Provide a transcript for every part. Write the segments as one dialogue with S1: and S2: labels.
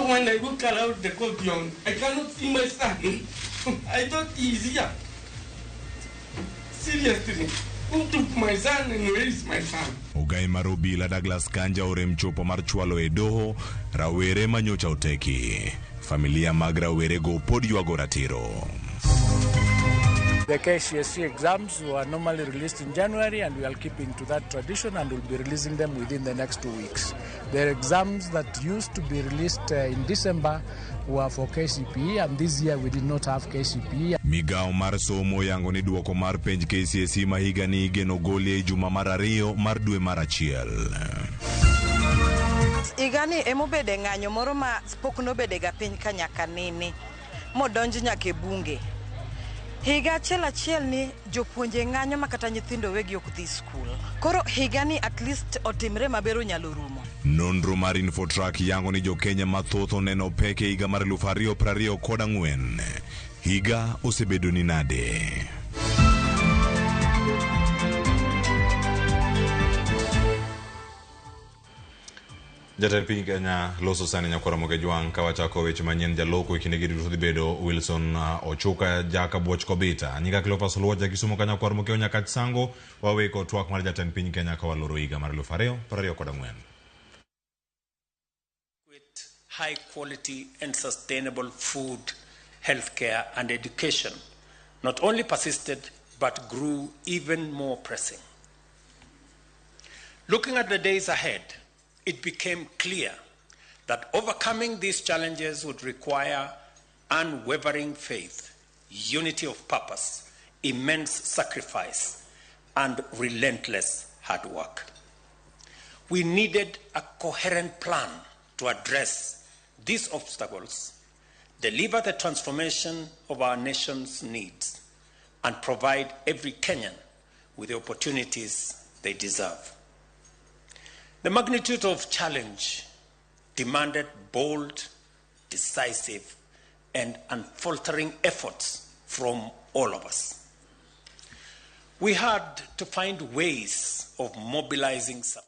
S1: So when I go call out the copion, I cannot see my son. I thought he's here. Seriously, who took my son and where is my son?
S2: Ogai mar Obila Douglas Kanja orem chopo mar chwalo e doho rawere manyocha oteki. Familia mag rawere go pod yuago ratiro.
S3: The KCSE exams were normally released in January, and we are keeping to that tradition and will be releasing them within the next 2 weeks. The exams that used to be released in December were for KCPE, and this year we did not have KCPE.
S2: Migao mar somo yango ni duoko mar penj KCSE mahiga ni igeno goli e juma mar ariyo mar dwe mar achiel.
S4: Igani emobede ng'anyo moro ma pok nobede ga piny kanyaka nini modonji nyaka e bunge. Higa achiel ni jopuonje ng'anyo makata nyithindo wegi ok dhi skul. Koro higa ni at least otimre mabero nyalo rumo.
S2: Nonro mar Infotrak yango ni jo Kenya mathoth oneno peke higa mar 2024. Higa osebedo ni nade? Jatend piny Kenya loso sani nyakwara moke juang kawachako weche manyien jaloko ikinde duto dhi bedo Wilson Ochuka jaka buoch kobita nyinga Cleophas Luoja Kisumo kanyakwara moke nyaka sango waweko twak mar jatend piny Kenya kawaloro higa mar 2024.
S5: With high quality and sustainable food, healthcare and education not only persisted but grew even more pressing. Looking at the days ahead, it became clear that overcoming these challenges would require unwavering faith, unity of purpose, immense sacrifice, and relentless hard work. We needed a coherent plan to address these obstacles, deliver the transformation of our nation's needs, and provide every Kenyan with the opportunities they deserve. The magnitude of challenge demanded bold, decisive, and unfaltering efforts from all of us. We had to find ways of mobilizing support.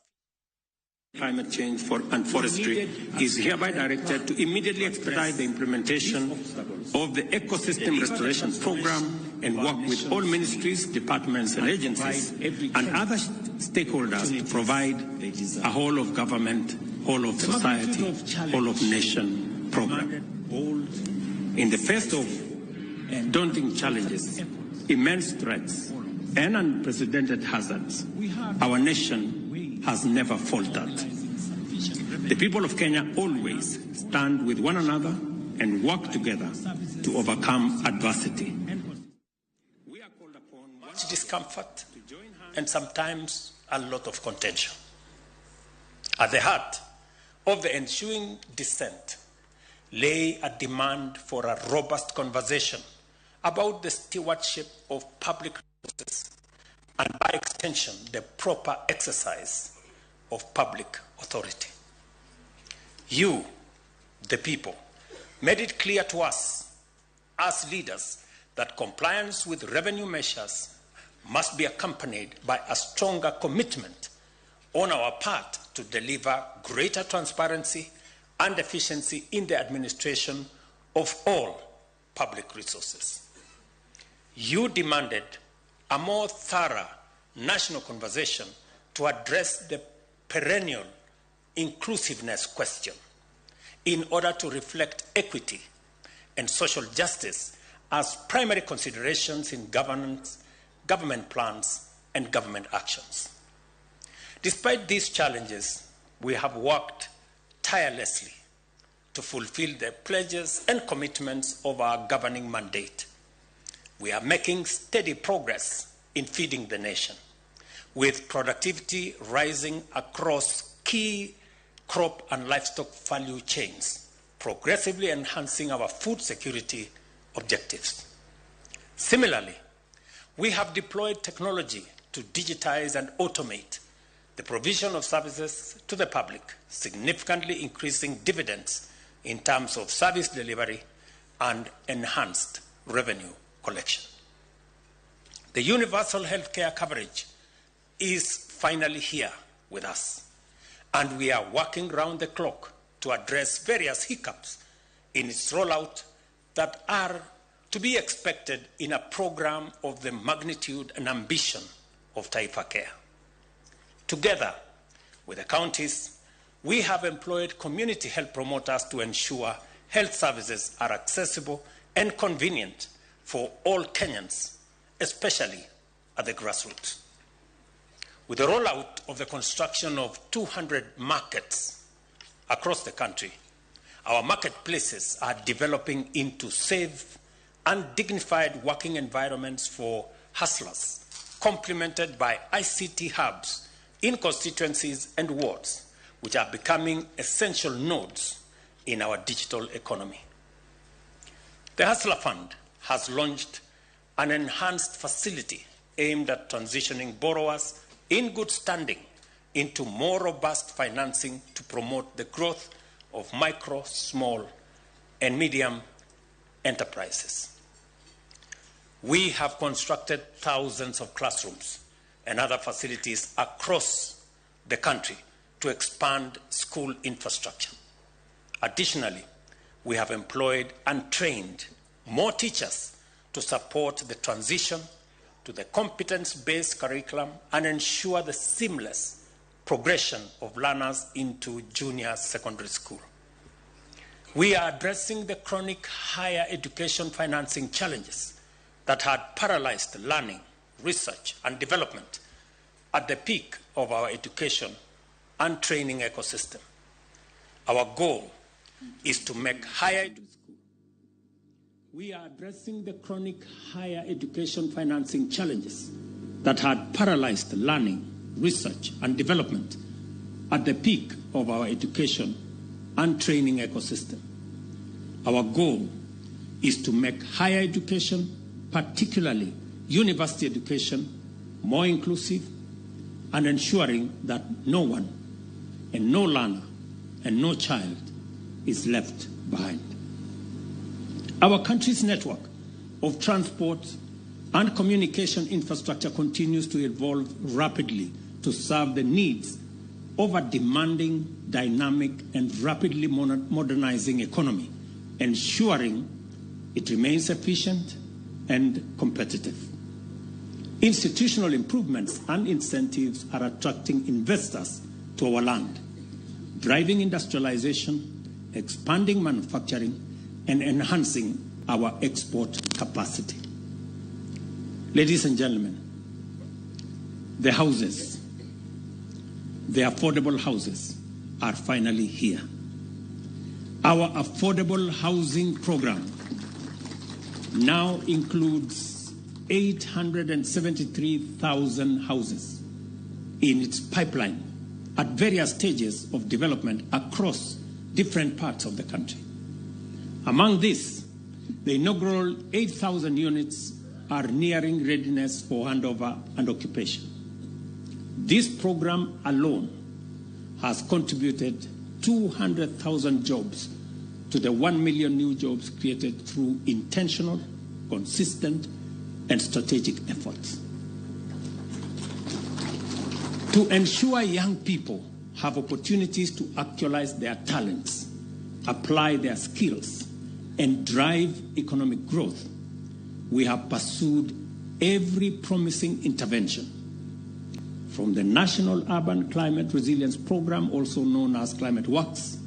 S5: Climate change and forestry is hereby directed to immediately expedite the implementation of the ecosystem restoration program and work with all ministries, departments and agencies and other stakeholders to provide a whole of government, whole of society, whole of nation program. In the face of daunting challenges, immense threats and unprecedented hazards, our nation has never faltered. The people of Kenya always stand with one another and work together to overcome adversity. We are called upon much discomfort and sometimes a lot of contention. At the heart of the ensuing dissent lay a demand for a robust conversation about the stewardship of public resources and by extension the proper exercise of public authority. You, the people, made it clear to us as leaders that compliance with revenue measures must be accompanied by a stronger commitment on our part to deliver greater transparency and efficiency in the administration of all public resources. You demanded a more thorough national conversation to address the perennial inclusiveness question in order to reflect equity and social justice as primary considerations in government plans and government actions. Despite these challenges, we have worked tirelessly to fulfill the pledges and commitments of our governing mandate. We are making steady progress in feeding the nation, with productivity rising across key crop and livestock value chains, progressively enhancing our food security objectives. Similarly, we have deployed technology to digitize and automate the provision of services to the public, significantly increasing dividends in terms of service delivery and enhanced revenue collection. The universal healthcare coverage is finally here with us, and we are working round the clock to address various hiccups in its rollout that are to be expected in a program of the magnitude and ambition of Taifa Care. Together with the counties, we have employed community health promoters to ensure health services are accessible and convenient for all Kenyans, especially at the grassroots. With the rollout of the construction of 200 markets across the country, our marketplaces are developing into safe and dignified working environments for hustlers, complemented by ICT hubs in constituencies and wards, which are becoming essential nodes in our digital economy. The Hustler Fund has launched an enhanced facility aimed at transitioning borrowers in good standing into more robust financing to promote the growth of micro, small, and medium enterprises. We have constructed thousands of classrooms and other facilities across the country to expand school infrastructure. Additionally, we have employed and trained more teachers to support the transition to the competence-based curriculum and ensure the seamless progression of learners into junior secondary school. We are addressing the chronic higher education financing challenges that had paralyzed learning, research, and development at the peak of our education and training ecosystem. Our goal is to make higher education. We are addressing the chronic higher education financing challenges that had paralyzed learning, research, and development at the peak of our education and training ecosystem. Our goal is to make higher education, particularly university education, more inclusive and ensuring that no one and no learner and no child is left behind. Our country's network of transport and communication infrastructure continues to evolve rapidly to serve the needs of a demanding, dynamic, and rapidly modernizing economy, ensuring it remains efficient and competitive. Institutional improvements and incentives are attracting investors to our land, driving industrialization, expanding manufacturing, and enhancing our export capacity. Ladies and gentlemen, the houses, the affordable houses, are finally here. Our affordable housing program now includes 873,000 houses in its pipeline at various stages of development across different parts of the country. Among these, the inaugural 8,000 units are nearing readiness for handover and occupation. This program alone has contributed 200,000 jobs to the 1 million new jobs created through intentional, consistent, and strategic efforts. To ensure young people have opportunities to actualize their talents, apply their skills, and drive economic growth, we have pursued every promising intervention, from the National Urban Climate Resilience Program, also known as Climate Works,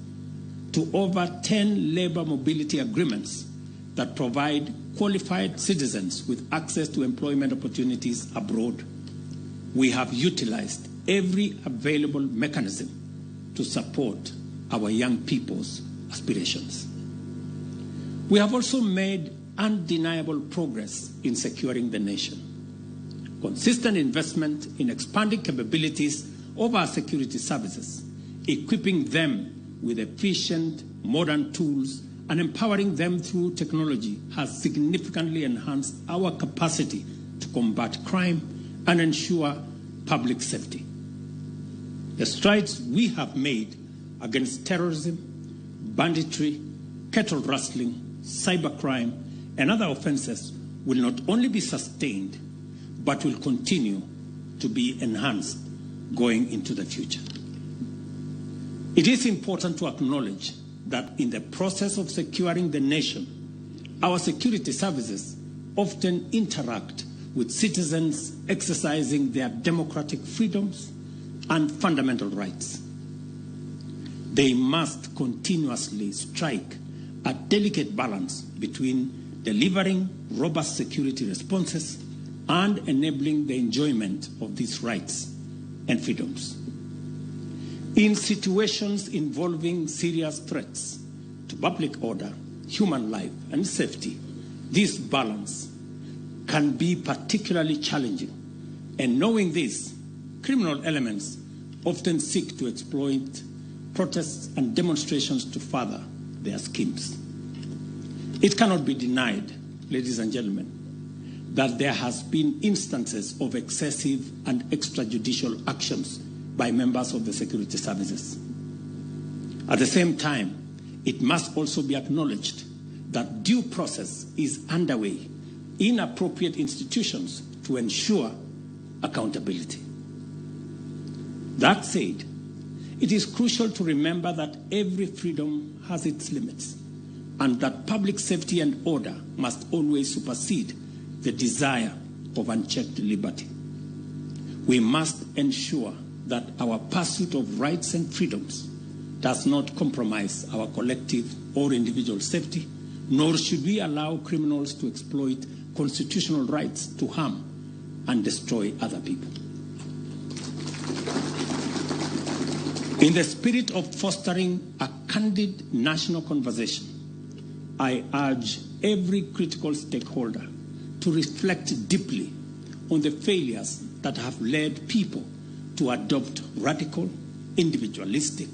S5: to over 10 labor mobility agreements that provide qualified citizens with access to employment opportunities abroad. We have utilized every available mechanism to support our young people's aspirations. We have also made undeniable progress in securing the nation. Consistent investment in expanding capabilities of our security services, equipping them with efficient, modern tools, and empowering them through technology has significantly enhanced our capacity to combat crime and ensure public safety. The strides we have made against terrorism, banditry, cattle rustling, cybercrime, and other offenses will not only be sustained, but will continue to be enhanced going into the future. It is important to acknowledge that in the process of securing the nation, our security services often interact with citizens exercising their democratic freedoms and fundamental rights. They must continuously strike a delicate balance between delivering robust security responses and enabling the enjoyment of these rights and freedoms. In situations involving serious threats to public order, human life, and safety, this balance can be particularly challenging. And knowing this, criminal elements often seek to exploit protests and demonstrations to further their schemes. It cannot be denied, ladies and gentlemen, that there has been instances of excessive and extrajudicial actions by members of the security services. At the same time, it must also be acknowledged that due process is underway in appropriate institutions to ensure accountability. That said, it is crucial to remember that every freedom has its limits and that public safety and order must always supersede the desire of unchecked liberty. We must ensure that our pursuit of rights and freedoms does not compromise our collective or individual safety, nor should we allow criminals to exploit constitutional rights to harm and destroy other people. In the spirit of fostering a candid national conversation, I urge every critical stakeholder to reflect deeply on the failures that have led people to adopt radical, individualistic,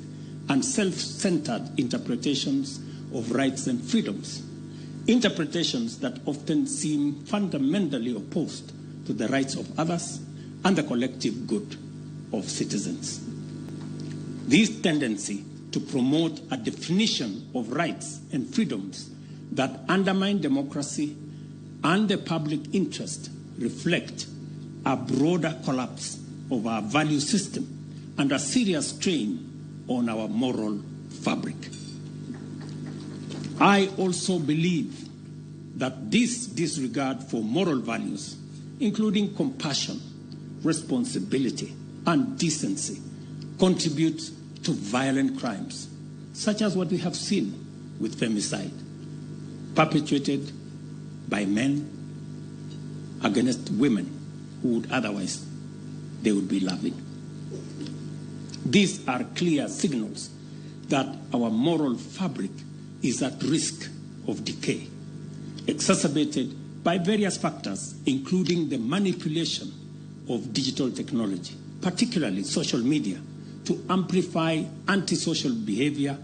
S5: and self-centered interpretations of rights and freedoms, interpretations that often seem fundamentally opposed to the rights of others and the collective good of citizens. This tendency to promote a definition of rights and freedoms that undermine democracy and the public interest reflect a broader collapse of our value system and a serious strain on our moral fabric. I also believe that this disregard for moral values, including compassion, responsibility, and decency, contributes to violent crimes, such as what we have seen with femicide, perpetrated by men against women who would otherwise they would be loving. These are clear signals that our moral fabric is at risk of decay, exacerbated by various factors, including the manipulation of digital technology, particularly social media, to amplify antisocial behavior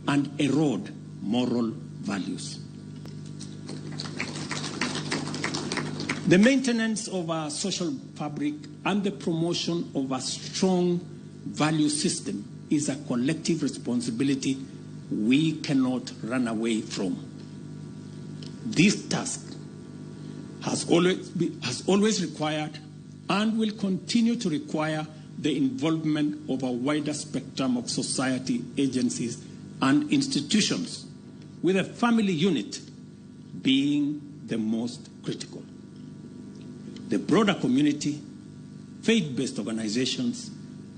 S5: and erode moral values. The maintenance of our social fabric and the promotion of a strong value system is a collective responsibility we cannot run away from. This task has always required and will continue to require the involvement of a wider spectrum of society agencies and institutions, with a family unit being the most critical. The broader community, faith-based organizations,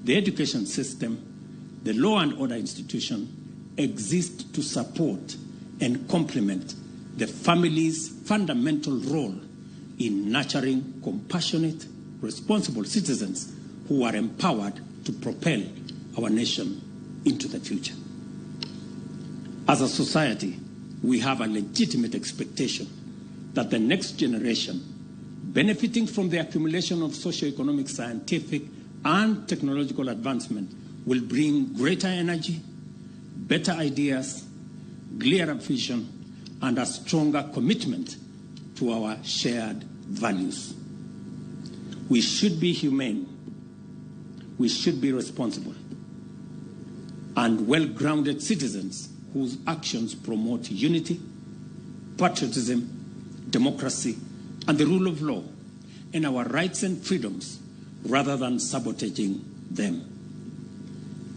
S5: the education system, the law and order institution exist to support and complement the family's fundamental role in nurturing compassionate, responsible citizens who are empowered to propel our nation into the future. As a society, we have a legitimate expectation that the next generation, benefiting from the accumulation of socio-economic, scientific, and technological advancement, will bring greater energy, better ideas, clearer vision, and a stronger commitment to our shared values. We should be humane, we should be responsible, and well-grounded citizens whose actions promote unity, patriotism, democracy, and the rule of law, and our rights and freedoms, rather than sabotaging them.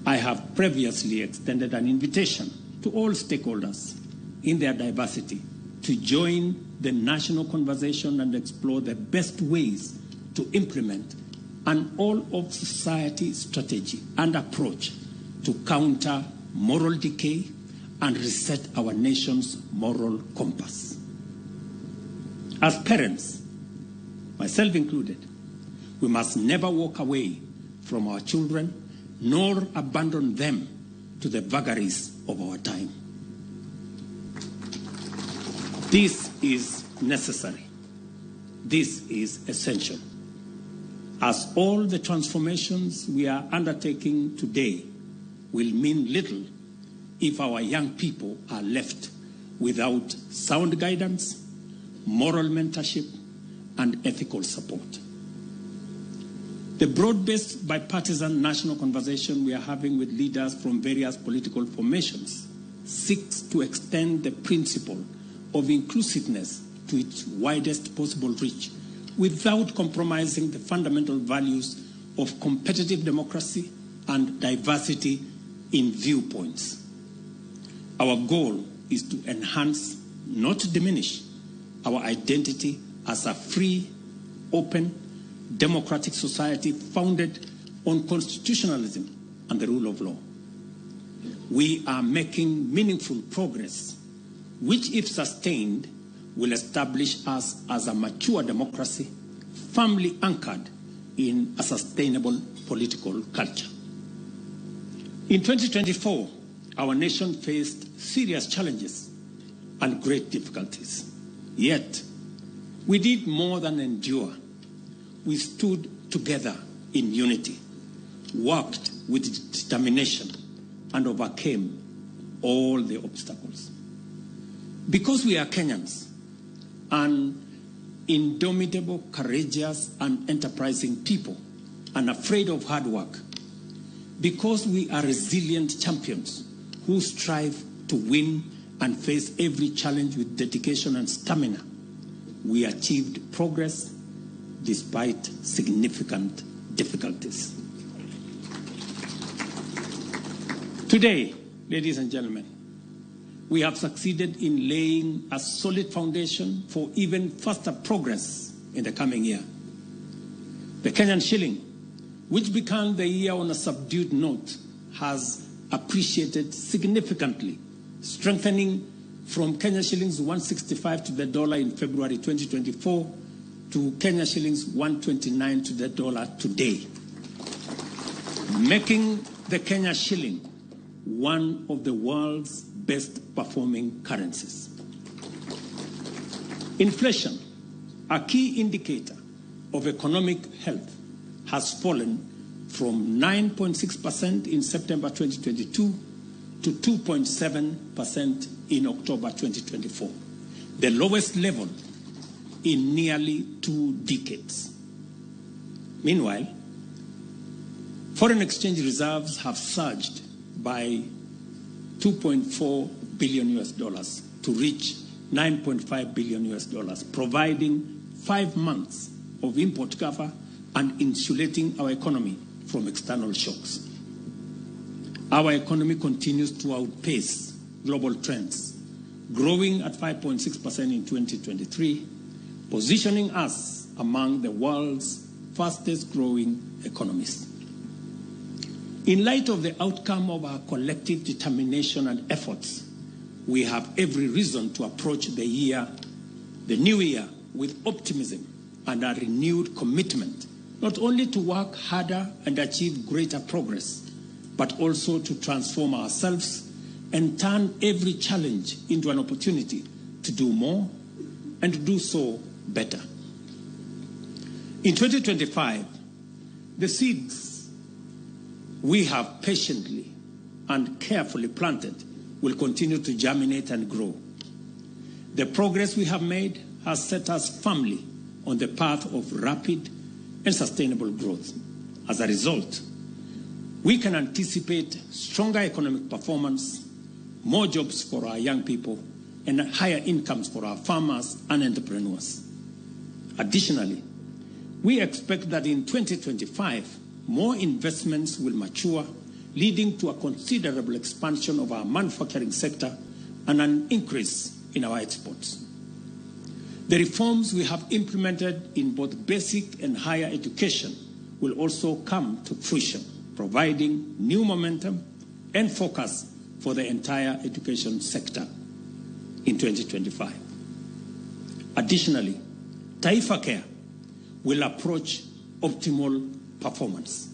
S5: I have previously extended an invitation to all stakeholders in their diversity to join the national conversation and explore the best ways to implement an all-of-society strategy and approach to counter moral decay and reset our nation's moral compass. As parents, myself included, we must never walk away from our children nor abandon them to the vagaries of our time. This is necessary. This is essential, as all the transformations we are undertaking today will mean little if our young people are left without sound guidance, moral mentorship, and ethical support. The broad-based bipartisan national conversation we are having with leaders from various political formations seeks to extend the principle of inclusiveness to its widest possible reach without compromising the fundamental values of competitive democracy and diversity in viewpoints. Our goal is to enhance, not diminish, our identity as a free, open, democratic society founded on constitutionalism and the rule of law. We are making meaningful progress, which, if sustained, will establish us as a mature democracy firmly anchored in a sustainable political culture. In 2024, our nation faced serious challenges and great difficulties. Yet, we did more than endure. We stood together in unity, worked with determination, and overcame all the obstacles. Because we are Kenyans, an indomitable, courageous, and enterprising people, unafraid of hard work, because we are resilient champions who strive to win and face every challenge with dedication and stamina, we achieved progress despite significant difficulties. Today, ladies and gentlemen, we have succeeded in laying a solid foundation for even faster progress in the coming year. The Kenyan shilling, which began the year on a subdued note, has appreciated significantly, strengthening from Kenya shillings 165 to the dollar in February 2024 to Kenya shillings 129 to the dollar today, making the Kenya shilling one of the world's best performing currencies. Inflation, a key indicator of economic health, has fallen from 9.6% in September 2022 to 2.7% in October 2024, the lowest level in nearly 2 decades. Meanwhile, foreign exchange reserves have surged by $2.4 billion to reach $9.5 billion, providing 5 months of import cover and insulating our economy from external shocks. Our economy continues to outpace global trends, growing at 5.6% in 2023, positioning us among the world's fastest growing economies. In light of the outcome of our collective determination and efforts, we have every reason to approach the new year, with optimism and a renewed commitment, not only to work harder and achieve greater progress, but also to transform ourselves and turn every challenge into an opportunity to do more and to do so better. In 2025, the seeds we have patiently and carefully planted will continue to germinate and grow. The progress we have made has set us firmly on the path of rapid and sustainable growth. As a result, we can anticipate stronger economic performance, more jobs for our young people, and higher incomes for our farmers and entrepreneurs. Additionally, we expect that in 2025, more investments will mature, leading to a considerable expansion of our manufacturing sector and an increase in our exports. The reforms we have implemented in both basic and higher education will also come to fruition, providing new momentum and focus for the entire education sector in 2025. Additionally, Taifa Care will approach optimal performance,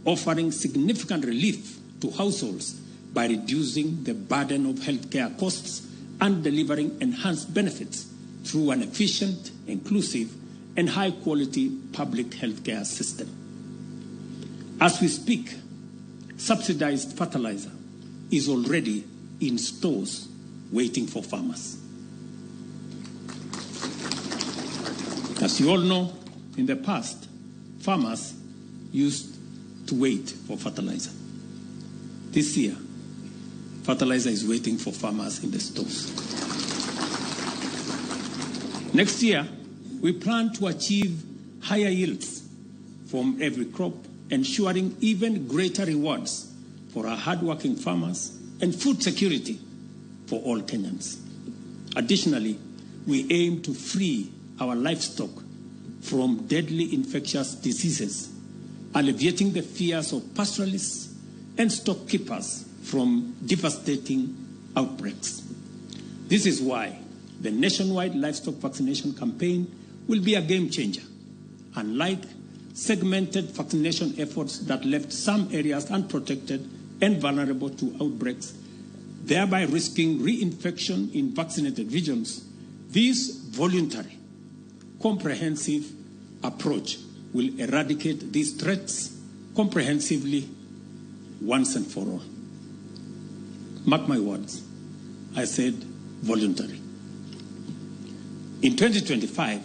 S5: offering significant relief to households by reducing the burden of healthcare costs and delivering enhanced benefits through an efficient, inclusive, and high-quality public healthcare system. As we speak, subsidized fertilizer is already in stores waiting for farmers. As you all know, in the past, farmers used to wait for fertilizer. This year, fertilizer is waiting for farmers in the stores. Next year, we plan to achieve higher yields from every crop, ensuring even greater rewards for our hardworking farmers and food security for all Kenyans. Additionally, we aim to free our livestock from deadly infectious diseases, alleviating the fears of pastoralists and stock keepers from devastating outbreaks. This is why the nationwide livestock vaccination campaign will be a game changer. Unlike segmented vaccination efforts that left some areas unprotected and vulnerable to outbreaks, thereby risking reinfection in vaccinated regions, this voluntary, comprehensive approach will eradicate these threats comprehensively once and for all. Mark my words, I said voluntary. In 2025,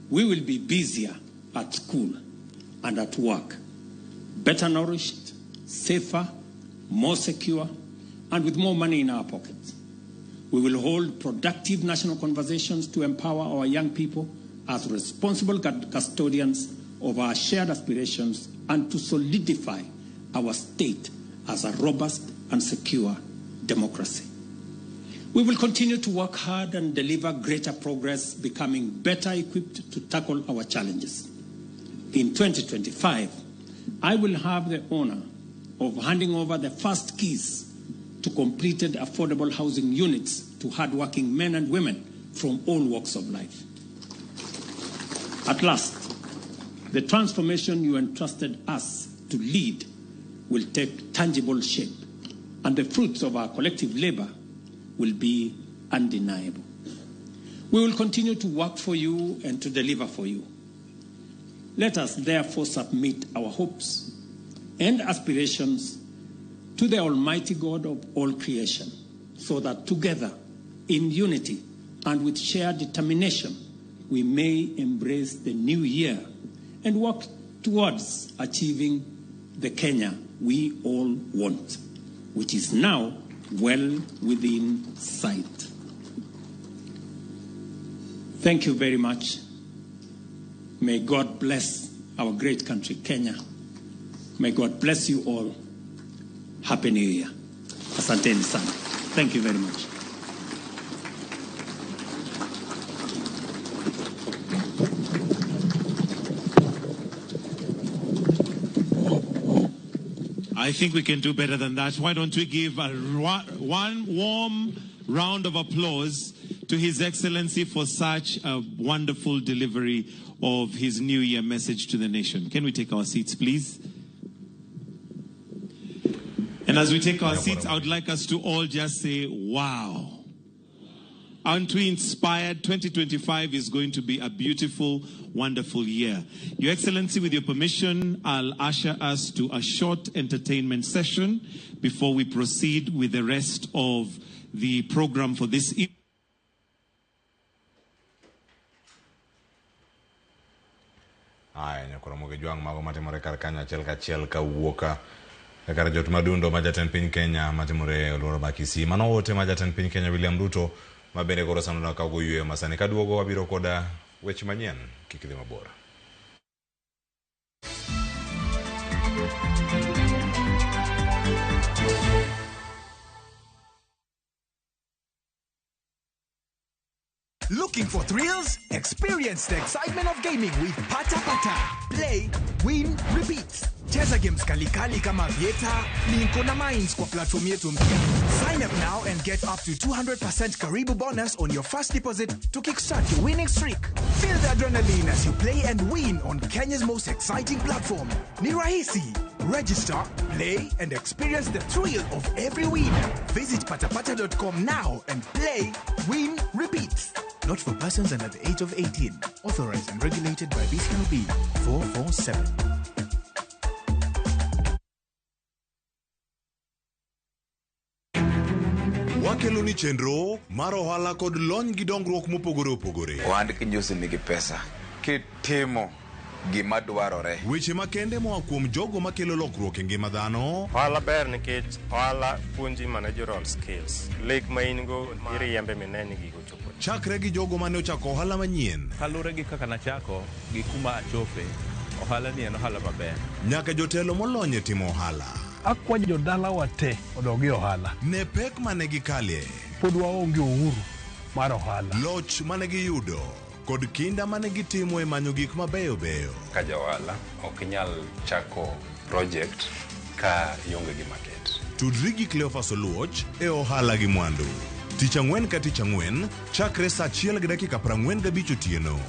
S5: we will be busier at school and at work, better nourished, safer, more secure, and with more money in our pockets. We will hold productive national conversations to empower our young people as responsible custodians of our shared aspirations and to solidify our state as a robust and secure democracy. We will continue to work hard and deliver greater progress, becoming better equipped to tackle our challenges. In 2025, I will have the honor of handing over the first keys to completed affordable housing units to hardworking men and women from all walks of life. At last, the transformation you entrusted us to lead will take tangible shape, and the fruits of our collective labor will be undeniable. We will continue to work for you and to deliver for you. Let us therefore submit our hopes and aspirations to the Almighty God of all creation, so that together, in unity and with shared determination, we may embrace the new year and work towards achieving the Kenya we all want, which is now well within sight. Thank you very much. May God bless our great country, Kenya. May God bless you all. Happy New Year. Asanteni sana. Thank you very much.
S6: I think we can do better than that. Why don't we give one warm round of applause to His Excellency for such a wonderful delivery of his New Year message to the nation. Can we take our seats, please? And as we take our seats, I would like us to all just say, wow. Aren't we inspired? 2025 is going to be a beautiful, wonderful year. Your Excellency, with your permission, I'll usher us to a short entertainment session before we proceed with the rest of the program for this evening.
S2: Aya, nyakura Ramogi juang mago matimore karkanya chiel ka wuoka kar jot madundo ma jatend piny Kenya matimore oloro ma Kisii. Mano wote ma jatend piny Kenya William Ruto ma bende koro sanono ka go yue masani ka duogo wabiro koda weche manyien kik dhi mabor.
S7: Looking for thrills? Experience the excitement of gaming with Pata Pata. Play, win, repeat. Cheza games kali kama Vieta, Linko na Mines kwa platform yetu mpya. Sign up now and get up to 200% Karibu bonus on your first deposit to kickstart your winning streak. Feel the adrenaline as you play and win on Kenya's most exciting platform. Ni rahisi. Register, play, and experience the thrill of every win. Visit patapata.com now and play, win, repeat. Not for persons under the age of 18. Authorized and regulated by BCLB 447.
S8: Wakeloni chenro mar ohala kod lony gi dongruok mopogore opogore.
S9: Ohand kinyosi nigi pesa kitimo gima dwarore.
S8: Weche makende moa kuom jogo makelo lokruok e ngima dhano.
S10: Ohala ber nikech ohala puonji managerial skills. Lek ma in go iriembe mineni gigo chopo.
S8: Chakre gi jogo mane ochako ohala manyien.
S11: Kalure gi kaka nachako gi kuma achope. Ohala ni en ohala maber.
S8: Nyaka jotelo molony e timo ohala.
S12: Akwa jodala wate odogi ohala.
S8: Ne pek mane gikalie.
S12: Pod waonge uhuru mar ohala.
S8: Loch mane giyudo kod kinda mane gitimo e manyo gik mabeyo beyo.
S13: Ka jaohala ok nyal chako project ka ionge gi market.
S8: Tudri gi Cleophas Oluoch e ohala gi mwandu. Tich ang'wen ka tich ang'wen chakre saa 1:45 otieno.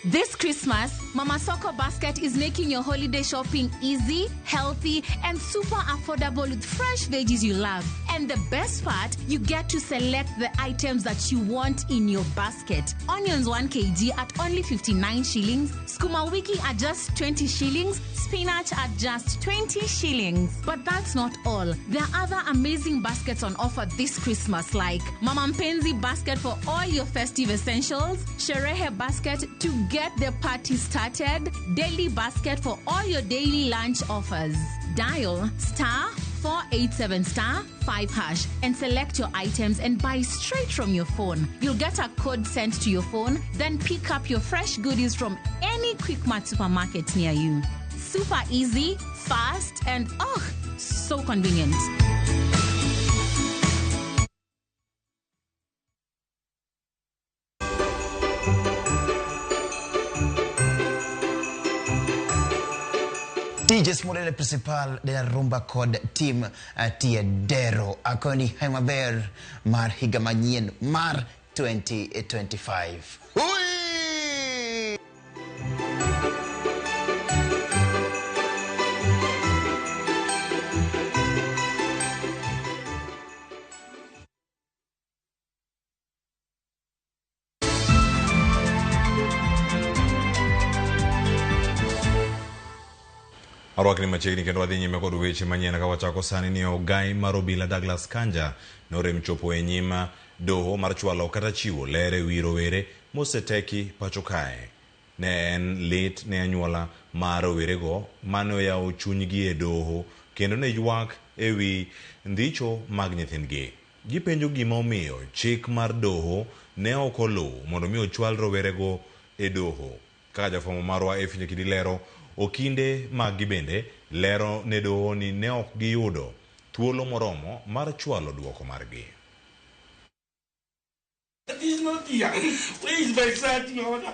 S14: This Christmas, Mama Soko Basket is making your holiday shopping easy, healthy, and super affordable with fresh veggies you love. And the best part, you get to select the items that you want in your basket. Onions 1 kg at only 59 shillings, skuma wiki at just 20 shillings, spinach at just 20 shillings. But that's not all. There are other amazing baskets on offer this Christmas, like Mama Mpenzi basket for all your festive essentials, Sherehe basket to get the party started, daily basket for all your daily lunch offers. Dial *487*5# and select your items and buy straight from your phone. You'll get a code sent to your phone, then pick up your fresh goodies from any Quick Mart supermarket near you. Super easy, fast, and so convenient.
S15: DJs Morele Principal de la Rumba Code Team Tiedero Akoni Haimaber Mar Higa Manyien Mar 2025. Hui!
S2: Arwakni machiegni kendo wadhi nyime kod weche manyien ka wachako sani ni ogai mar Obila Douglas Kanja norem chopo e nyima doho mar chwalo kata chiwo lere wi rowere moseteki pacho kae. Ne en lit ne anyuola mar rowerego mane oyawo chunygi e doho kendo ne ywak e wi ndicho mag nyithindgi. Gipenjo gima omiyo chik mar doho ne ok oluw mondo mi ochwal rowerego e doho. Kaka jafwambo marwa Efinyo Kidilero okinde mag gibende lero ne doho ni ne ok giyudo thuolo moromo mar chwalo duoko margi.
S1: That is not here. Where is my starting order?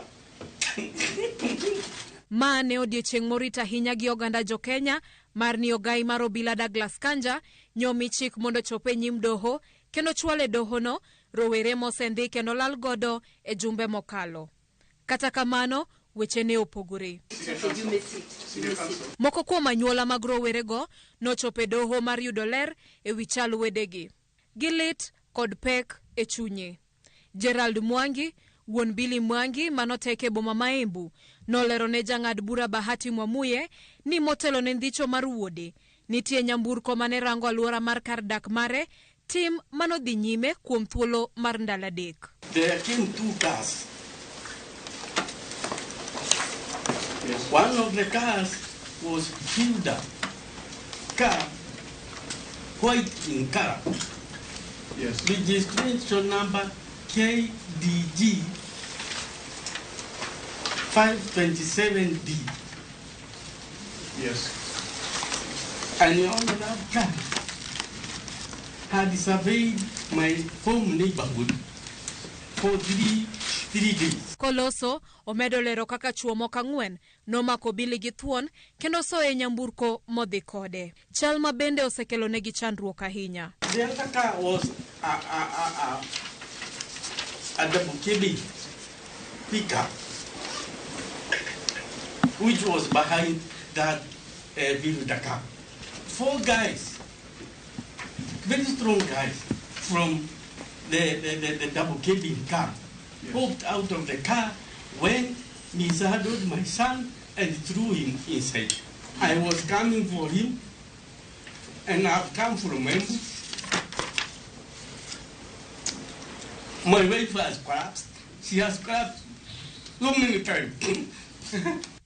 S16: Mane odiochieng' morit ahinya gi oganda jo Kenya mar ni ogai mar Obila Douglas Kanja nyomi chik mondo chope nyim doho kendo chwale doho no rowere mosendi kendo lal godo e jumbe mokalo. Kata kamano weche ne opogore. Moko kuom anyuola mag rowerego nochope doho mar yudo ler e wi chal wedegi. Gilit kod pek e chunye. Gerald Mwangi, wuon Billy Mwangi manoteke boma ma Embu, nolero ne jang'ad bura Bahati Mwamuye ni motelo ne ndhicho mar wuode nitie nyamburko mane rango alwora mar kar dak mare tim manodhi nyime kuom thuolo mar ndalo adek.
S1: There came 2 cars. Yes, one of the cars was Hilda car, white in color. Yes. Registration number KDG 527D. Yes. And the owner of that car had surveyed my home neighborhood for three days.
S16: Koloso omedo lero kaka chuo moko ang'wen nomako Obila gi thuon kendo soye nyamburko modhi kode. Chal ma bende osekelo negi chandruok ahinya.
S1: The other car was a double cabin pickup, which was behind that Duka car. 4 guys, very strong guys, from the double cabin car, popped out of the car, went, mishandled my son, and threw him inside. I was coming for him, and I've come from him. My wife has collapsed. She has collapsed so many times.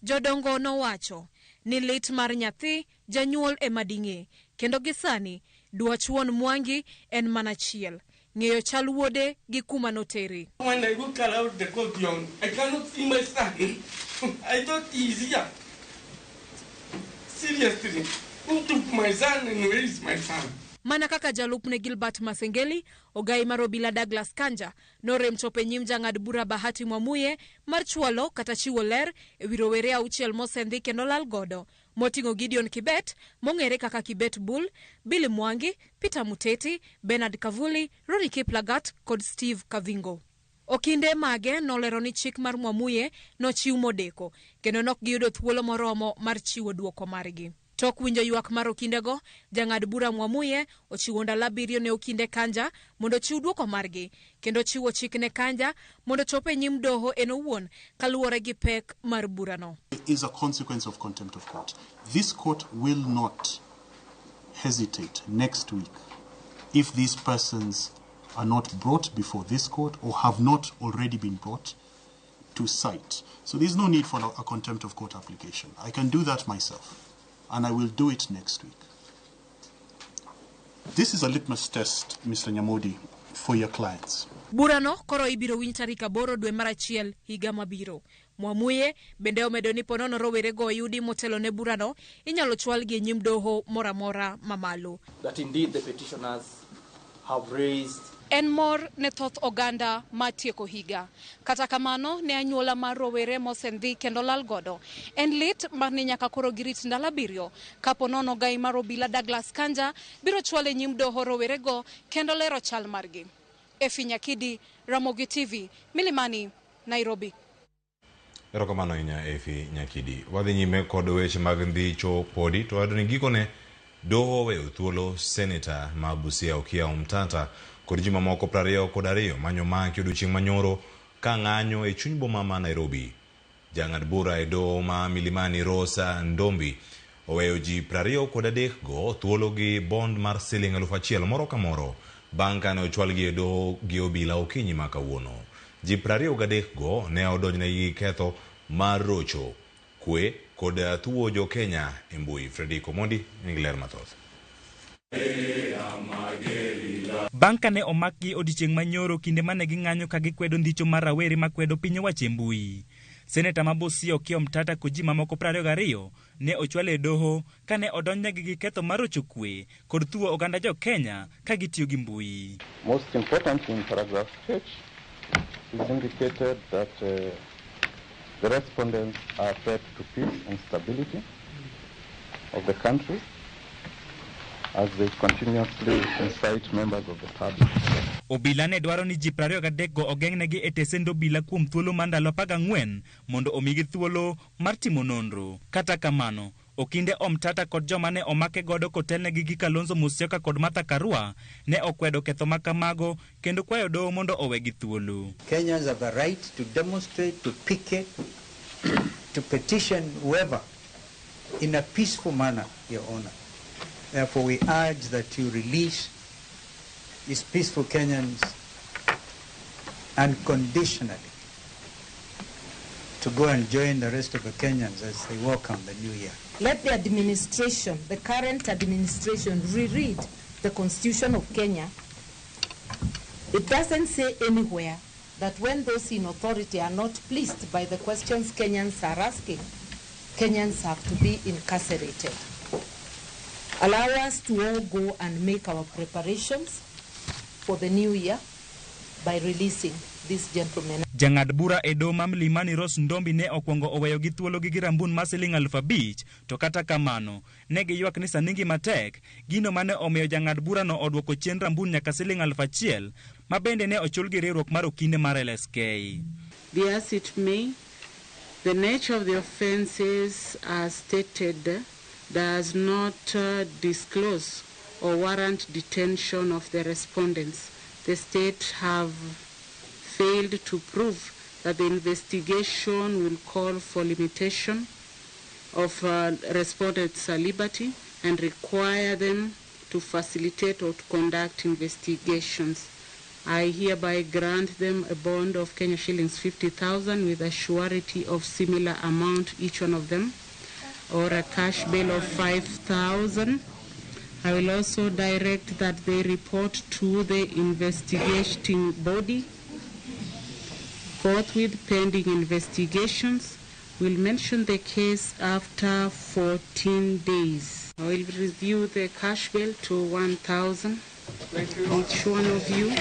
S16: Jodongo nowacho ni lit mar nyathi janyuol e mading'e kendo gisani dwach wuon Mwangi en manachiel ng'eyo chal wuode gi kuma noteri.
S1: When I look around the courtyard, I cannot see my son. I thought he's here. Seriously, who took my son and where is my son?
S16: Mana kaka jalupne Gilbert Masengeli, ogai mar Obila Douglas Kanja, norem chope nyim jang'ad bura Bahati Mwamuye mar chwalo kata chiwo ler e wi rowere auchiel mosendi kendo lal godo, moting'o Gideon Kibet, mong'ere kaka Kibet Bull, Billy Mwangi, Peter Muteti, Bernard Kavuli, Ronnie Kiplagat kod Steve Kavingo. Okinde mage nolero ni chik mar Mwamuye nochiw modeko kendo nok giyudo thuolo moromo mar chiwo duoko margi. Tok winjo ywak mar okindego, jang'ad bura Mwamuye ochiwo ndalo 7 ne okinde Kanja mondo chiw duoko margi kendo chiwo chik ne Kanja mondo chope nyim doho en owuon kaluwore gi pek mar burano.
S17: It is a consequence of contempt of court. This court will not hesitate next week if these persons are not brought before this court or have not already been brought to cite. So there's no need for a contempt of court application. I can do that myself. And I will do it next week. This is a litmus test, Mr. Nyamodi, for your clients.
S16: Burano koro ibiro winj tarik 8 dwe mar achiel higa mabiro. Mwamuye bende omedo ni ponono rowere go yudi motelo ne burano inyalo chwal gi nyim doho moramora mamalo.
S18: That indeed the petitioners have raised
S16: En mor ne thoth oganda matieko higa. Kata kamano ne anyuola mar rowere mosendi kendo lal godo. En lit mar ni nyaka koro girit ndalo 7 kapo nono gai mar Obila Douglas Kanja biro chwale nyim doho rowere go kendo lero chal margi. Efi Nyakidi, Ramogi TV, Milimani, Nairobi.
S2: Erokamano inya Efi Nyakidi. Wadhi nyime kod weche mag ndhicho podi to adoni gikone doho weyo thuolo Senator ma Busia Okia Omtatah kod ji mamoko 22 manyo maki odiochieng' manyoro ka ng'anyo e chuny boma ma Nairobi. Jang'ad bura e doho ma Milimani Rosa Ndombi oweyo ji 23 go thuolo gi bond mar siling 1,000 moro ka moro bang' kane ochwal gi e doho gi Obila okinyi ma kawuono. Ji 23 go ne odonjnegi ketho mar rocho, kwe kod thuo jo Kenya e mbui. Fredrico Mondi nigi ler mathoth.
S19: Bang' kane omakgi odiochieng' manyoro kinde mane ging'anyo ka gikwedo ndicho mar rawere makwedo piny owacho e mbui. Senator ma Busia Okia Omtatah kod ji mamoko 22 ne ochwal e doho kane odonjnegi gi ketho mar rocho kwe kod thuo oganda jo Kenya ka gitiyo gi mbui.
S20: Most important in paragraph H is indicated that the respondents are threat to peace and stability of the country as they continuously incite members of the public.
S19: Obila ne dwaro ni ji 23 go ogeng'negi e tesend Obila kuom thuolo mar ndalo 14 mondo omigi thuolo mar timo nonro. Kata kamano, okinde Omtatah kod joma ne omake godo kotelnegi gi Kalonzo Musyoka kod Martha Karua ne okwedo ketho makamago kendo kwayo doho mondo owegi thuolo.
S21: Kenyans have the right to demonstrate, to picket, to petition whoever in a peaceful manner, Your Honor. Therefore, we urge that you release these peaceful Kenyans unconditionally to go and join the rest of the Kenyans as they welcome the new year.
S22: Let the administration, the current administration, reread the Constitution of Kenya. It doesn't say anywhere that when those in authority are not pleased by the questions Kenyans are asking, Kenyans have to be incarcerated. allow us to all go and make our preparations for the new year by releasing this gentleman.
S19: Jang'ad bura e doho ma Mlimani Rose Ndombi ne okwongo oweyo gi thuolo gi rambun ma siling' 5,000, to kata kamano ne giywak ni sani ngima tek, gino mane omiyo jang'ad bura no odwoko chien rambun nyaka siling' 1,000 ma bende ne ochul gi riwruok mar okinde mar LSK.
S3: Be as it may, the nature of the offences as stated does not disclose or warrant detention of the respondents. The state have failed to prove that the investigation will call for limitation of respondents' liberty and require them to facilitate or to conduct investigations. I hereby grant them a bond of Kenya shillings 50,000 with a surety of similar amount each one of them, or a cash bail of 5,000. I will also direct that they report to the investigating body forthwith pending investigations. We'll mention the case after 14 days. I will review the cash bail to 1,000 each one of you.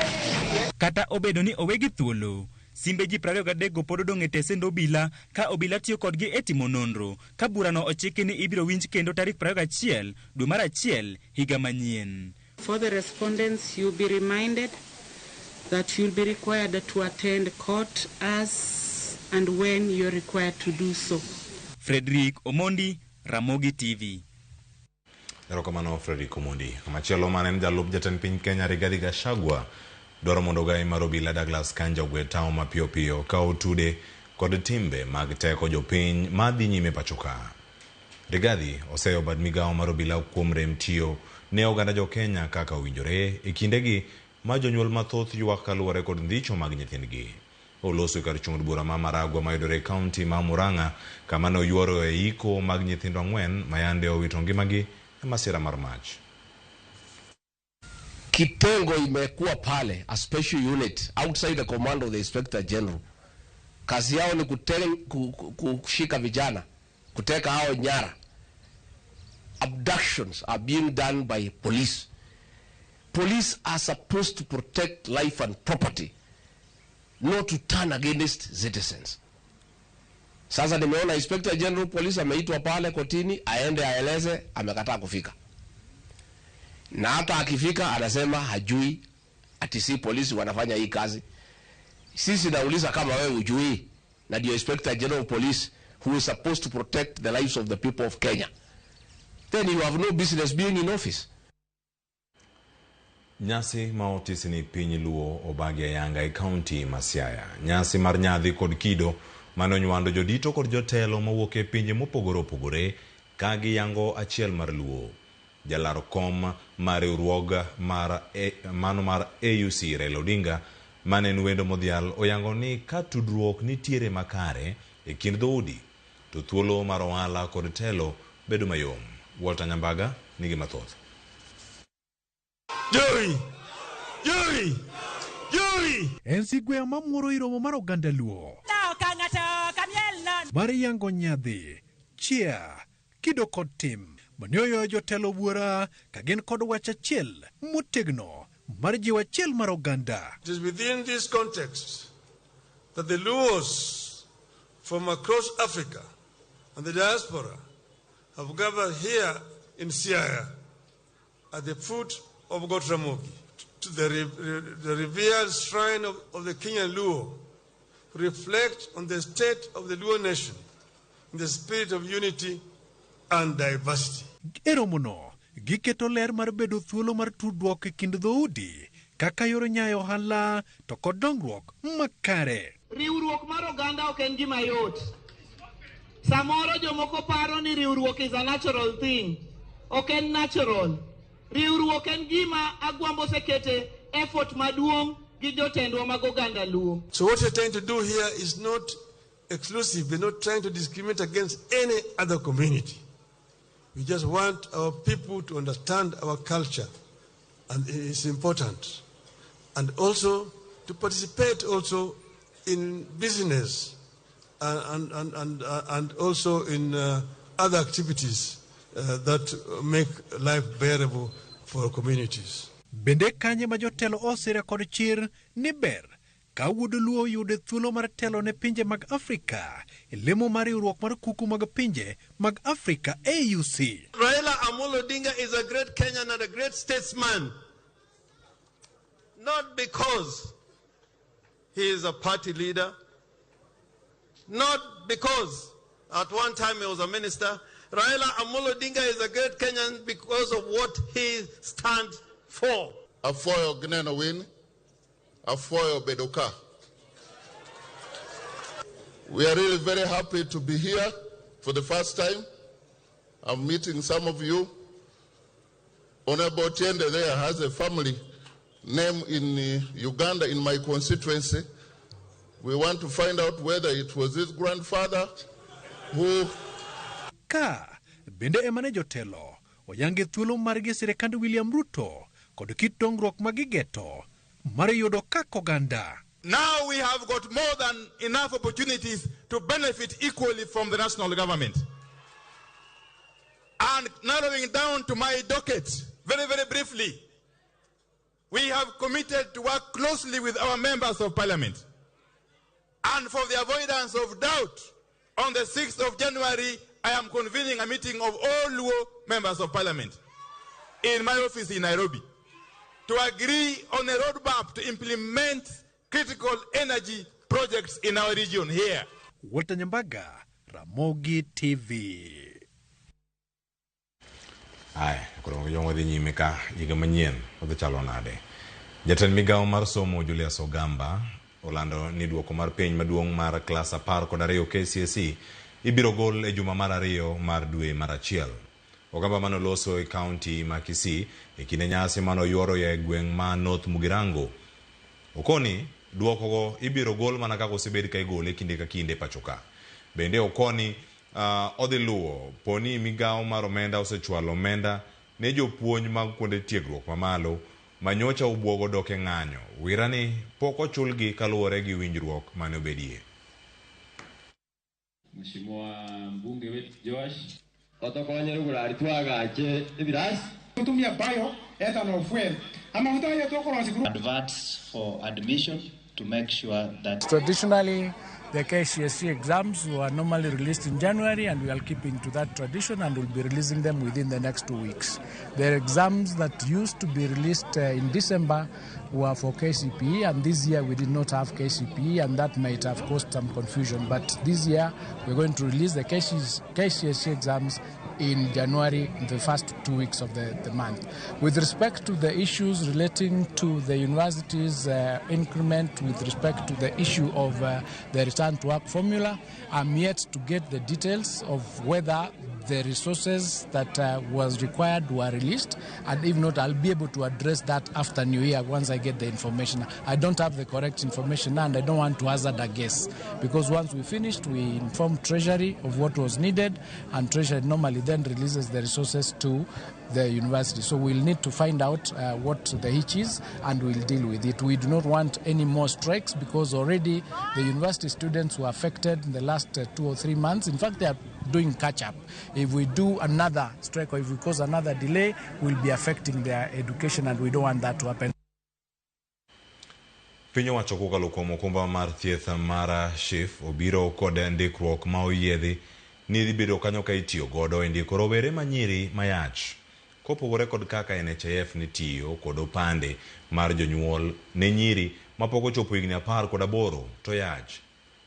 S19: Kata obedo ni owegi thuolo, simbe ji 23 go pod odong' e tesend obila ka obila tiyo kodgi e timo nonro ka burano ochiki ni ibiro winj kendo tarik 21 dwe mar achiel higa manyien.
S3: For the respondents, you'll be reminded that you'll be required to attend court as and when you're required to do so.
S19: Frederick Omondi, Ramogi TV.
S2: Erokamano Frederick Omondi. Machielo manen jalup jatend piny Kenya Rigathi Gachagua dwaro mondo gai mar obila Douglas Kanja ogwe tao mapiyo piyo ka otude kod timbe mag teko jopiny madhi nyime pachoka. Rigathi oseyo bad migawo mar obila kuom rem tiyo ne oganda jo Kenya kaka owinjore e kindegi ma jonyuol mathoth ywak kaluwore kod ndhicho mag nyithindgi. Oloso kar chung bura ma Maragwa mayudore kaunti ma Murang'a kama ne oyuoro e iko mag nyithindo 4 mayande owito ngimagi e masira mar mach.
S4: Kitengo imekuwa pale, a special unit outside the command of the Inspector General. Kazi yao ni kushika vijana, kuteka hao nyara. Abductions are being done by police. Police are supposed to protect life and property, not to turn against citizens. Sasa nimeona Inspector General Police ameitwa pale kotini aende aeleze, amekataa kufika. Na hata akifika anasema hajui ati si polisi wanafanya hii kazi. Sisi nauliza kama wewe hujui na ndio Inspector General Police who is supposed to protect the lives of the people of Kenya, then you have no business being in office.
S2: Nyasi maotis ni piny luo Obagia Yanga e county ma Siaya. Nyasi mar nyadhi kod kido manonywando jodito kod jotelo mawuok e pinje mopogore opogore ka giyango achiel mar luo. Jalaro kom mar riwruog mar AUC Raila Odinga mane en wendo modhial oyango ni ka tudruok nitiere makare e kind dhoudi to thuolo mar ohala kod telo bedo mayom. Walter Nyambaga nigi mathoth.
S23: Joey! En sigwe mamuoro iromo mar oganda luo. Mar yango nyadhi, chia, kido kod tim. Manyoyo jotelo buora kagen kod wach achiel motegno mar jiwo achiel mar oganda.
S24: It is within this context that the Luos from across Africa and the diaspora have gathered here in Siaya at the foot of God Ramogi to the revered shrine of the Kenyan Luo to reflect on the state of the Luo nation in the spirit of unity and diversity.
S23: Eromono, giketo ler mar bedo thuolo mar tudruok e kind dhoudi, kaka yoro nyayo ohala to kod dongruok makare.
S25: Riwruok mar oganda ok en gima yot. Samoro jomoko paro ni riwruok is a natural thing. Ok en natural. Riwruok en gima agwambo sekete effort maduong' gi jotendwa mag oganda luo.
S24: So what we're trying to do here is not exclusive. We're not trying to discriminate against any other community. We just want our people to understand our culture, and it is important. And also to participate also in business and also in other activities that make life bearable for communities.
S23: Bende kanye ma jotelo osire kod chir ni ber ka wuod luo yude thuolo mar telo ne pinje mag Afrika e lemo mar riwruok mar kuku mag pinje mag Afrika AUC.
S24: Raila Amolo Odinga is a great Kenyan and a great statesman, not because he is a party leader, not because at one time he was a minister. Raila Amolo Odinga is a great Kenyan because of what he stands for.
S5: Afoyo gneno win, afoyo bedoka. We are really very happy to be here for the first time. I'm meeting some of you. Honorable Tiende there has a family name in Uganda in my constituency. We want to find out whether it was his grandfather who...
S23: Ka bende emane jotelo oyange thuolo margi sirikand William Ruto kod kit dongruok magigeto mar yudo kaka oganda.
S6: Now we have got more than enough opportunities to benefit equally from the national government. And narrowing down to my docket, very, very briefly, we have committed to work closely with our members of parliament. And for the avoidance of doubt, on the 6th of January, I am convening a meeting of all Luo members of parliament in my office in Nairobi to agree on a roadmap to implement critical energy projects in our region here.
S23: Walter Nyambaga, Ramogi TV.
S2: Ai, kuro yongo di nyime ka yiga manyien odhi chalo nade. Jatend migawo mar somo Julius Ogamba olando ni duoko mar piny maduong' mar klas 12 KCSE ibiro gol e juma mar 2 mar dwe mar achiel. Ogamba manoloso e county ma Kisii e kinde nyasi manoyuoro ya gweng' ma North Mugirango. Okoni duoko go ibiro gol mana kaka osebed ka igole kinde ka kinde pachoka. Bende okoni odhi luwo poni migawo mar omenda osechwalo omenda ne jopuonj mag kuonde tiegruok mamalo manyocha ubwogo dok e ng'anyo. Wirani pok ochulgi kaluwore gi winjruok mane obedie.
S7: Mheshimiwa mbunge wetu Josh otokonye rugula ritwagache ibiras kutumia bio ethanol fuel ama mutaye tokorosi
S9: adverts for admission to make sure that
S12: traditionally the KCSE exams were normally released in January, and we are keeping to that tradition and will be releasing them within the next 2 weeks. The exams that used to be released in December were for KCPE, and this year we did not have KCPE, and that might have caused some confusion. But this year we're going to release the KCSE exams in January, the first 2 weeks of the month. With respect to the issues relating to the university's increment, with respect to the issue of the return to work formula, I'm yet to get the details of whether the resources that was required were released, and if not, I'll be able to address that after New Year once I get the information. I don't have the correct information now, and I don't want to hazard a guess, because once we finished, we informed Treasury of what was needed, and Treasury normally then releases the resources to the university. So we'll need to find out what the hitch is, and we'll deal with it. We do not want any more strikes, because already the university students were affected in the last 2 or 3 months. In fact, they are doing catch-up. If we do another strike or if we cause another delay, we'll be affecting their education, and we don't want that to happen.
S2: Piny owacho kokalo kuom okumba mar thieth mar SHIF obiro kod ndikruok ma oyiedhi ni bedo kanyo ka itiyo godo e ndiko rowere manyiri mayach. Kopogore kod kaka NHIF nitiyo kod opande mar jonyuol ne nyiri mapok ochopo higni 18 to yach.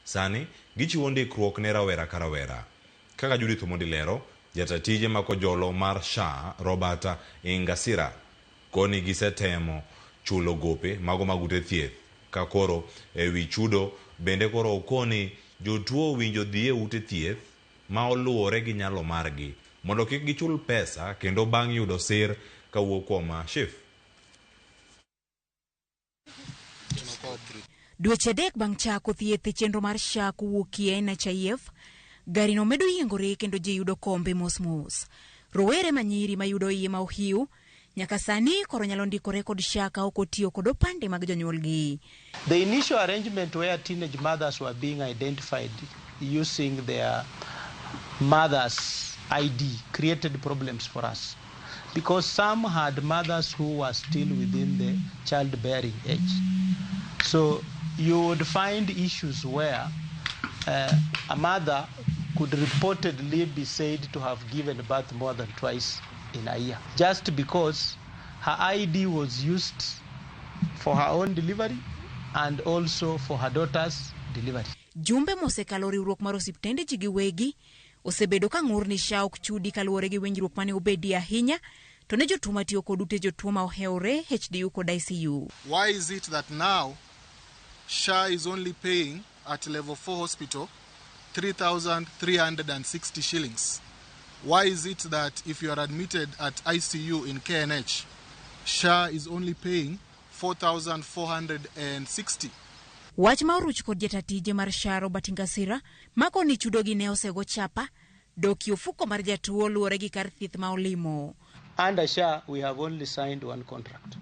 S2: Sani gichiwo ndikruok ne rawera ka rawera. Kaka Judith Mondilero, jatatije makojolo mar SHA Robert Ingasira koni gisetemo chulo gope mago magute thieth ka koro ewi chudo. Bende koro okoni jotuo winjo dhie ute thieth ma oluwore gi nyalo margi mondo kik gichul pesa kendo bang' yudo sir kawuok kuom SHIF.
S10: Dweche adek bang' chako thieth e chenro mar SHA kowuokie NHIF, gari no medo yiengore kendo ji yudo kombe mos mos. Rowere manyiri mayudo iye ma ohiu nyaka sani koro nyalo ndikore kod SHA ka ok otiyo kod opande mag jonyuolgi.
S18: The initial arrangement where teenage mothers were being identified using their mothers'
S8: ID created problems for us because some had mothers who were still within the childbearing age. So you would find issues where a mother could reportedly be said to have given birth more than twice in a year, just because her ID was used for her own delivery and also for her daughter's delivery.
S10: Jumbe mosekalo riwruok mar osiptende ji giwegi osebedo ka ng'ur ni SHA ok chudi kaluwore gi winjruok mane obedi ahinya to ne jotuo matiyo kod ute jotuo ma oheore HDU kod ICU.
S11: Why is it that now SHA is only paying at level 4 hospital 3,360 shillings? Why is it that if you are admitted at ICU in KNH, SHA is only paying 4,460?
S10: Wach ma oruch kod jatatije mar SHA Robert Ngasira mako ni chudo gi ne osego chapa doki ofuko mar jatuo luwore gi kar thieth ma olimo.
S8: Under SHA, we have only signed one contract,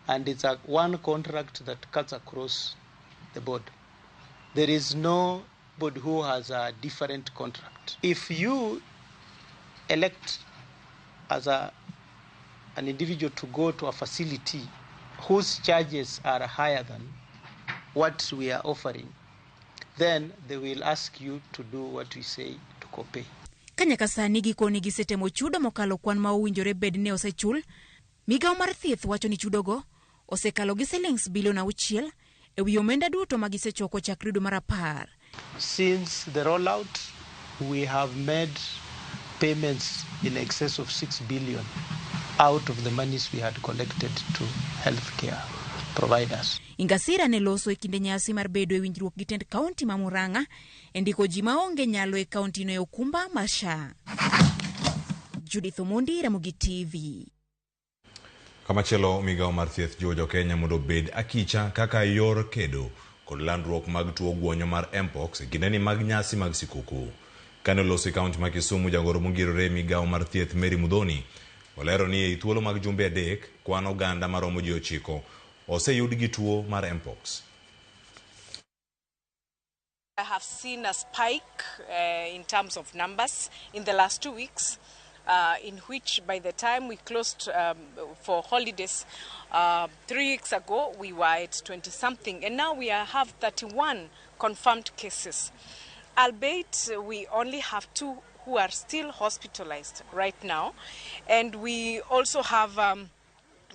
S8: and it's one contract that cuts across the board. There is nobody who has a different contract. If you elect as an individual to go to a facility whose charges are higher than what we are offering, then they will ask you to do what we say to copay.
S10: Kanyaka sani gikoni gisetemo chudo mokalo kwan ma owinjore bed ne osechul, migawo mar thieth wacho ni chudogo osekalo gi shillings bilion 6 e wi omenda duto ma gisechoko chakre dwe mar 10.
S8: Since the rollout, we have made payments in excess of 6 billion out of the monies we had collected to healthcare providers.
S10: Ngasira ne loso e kinde nyasi mar bedo e winjruok gi tend kaunti ma Murang'a endiko ji maonge nyalo e kaunti no e okumba mar SHA. Judith Omondi, Ramogi TV.
S2: Kamachielo migawo mar thieth jiwo Kenya mondo bed akicha kaka yor kedo kod landruok mag tuo guonyo mar Mpox e kinde ni mag nyasi mag sikuku. Kane loso e kaunti ma Kisumu, jagoro mongirore migawo mar thieth Mary Mudhoni olero ni e thuolo mag jumbe adek kwan oganda maromo ji 9 oseyud gi tuo mar Mpox.
S13: I have seen a spike in terms of numbers in the last 2 weeks, in which by the time we closed for holidays 3 weeks ago, we were at 20-something, and now we have 31 confirmed cases. Albeit we only have 2 who are still hospitalized right now, and we also have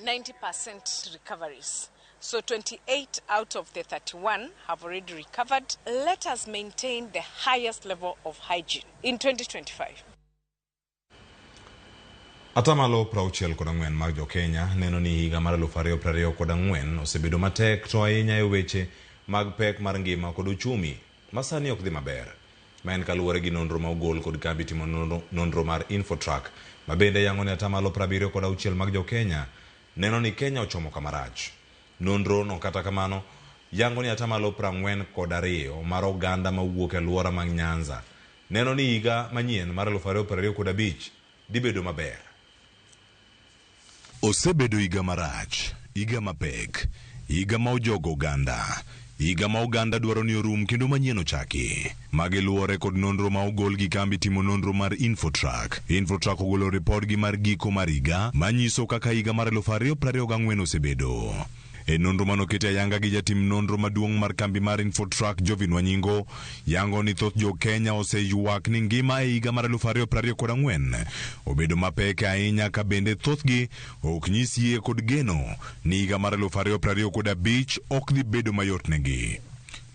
S13: 90% recoveries. So 28 out of the 31 have already recovered. Let us maintain the highest level of hygiene in 2025.
S2: Atamalo 64 mag Kenya neno ni higa mar 2024 osebedo matek to ahinya e weche mag pek mar ngima kod uchumi masani ok dhi maber. Maen kaluwore gi nonro ma ogol kod kambi timo nonro mar Infotrak ma bende yango ni atamalo 76 mag Kenya neno ni Kenya ochomo kamarach. Nonro no kata kamano yango ni atamalo 42 mar oganda ma wuok e alwora mag Nyanza neno ni higa manyien mar 2025 dibedo maber.
S14: Osebedo higa marach, higa mapek, higa ma ojogo oganda, higa ma oganda dwaro ni orum kendo manyien ochaki. Magi luwore kod nonro ma ogol gi kambi timo nonro mar Infotrak. Infotrak ogolo report gi mar giko mar higa manyiso kaka higa mar 2024 osebedo. E nonro manokete ayanga gi jatim nonro maduong' mar kambi mar Infotrak Gerald Mwangi yango ni thoth jo Kenya oseyuak ni ngima e higa mar 2024 obedo mapek ahinya ka bende thothgi ok nyisie kod geno ni higa mar 2025 ok dhi bedo mayot negi.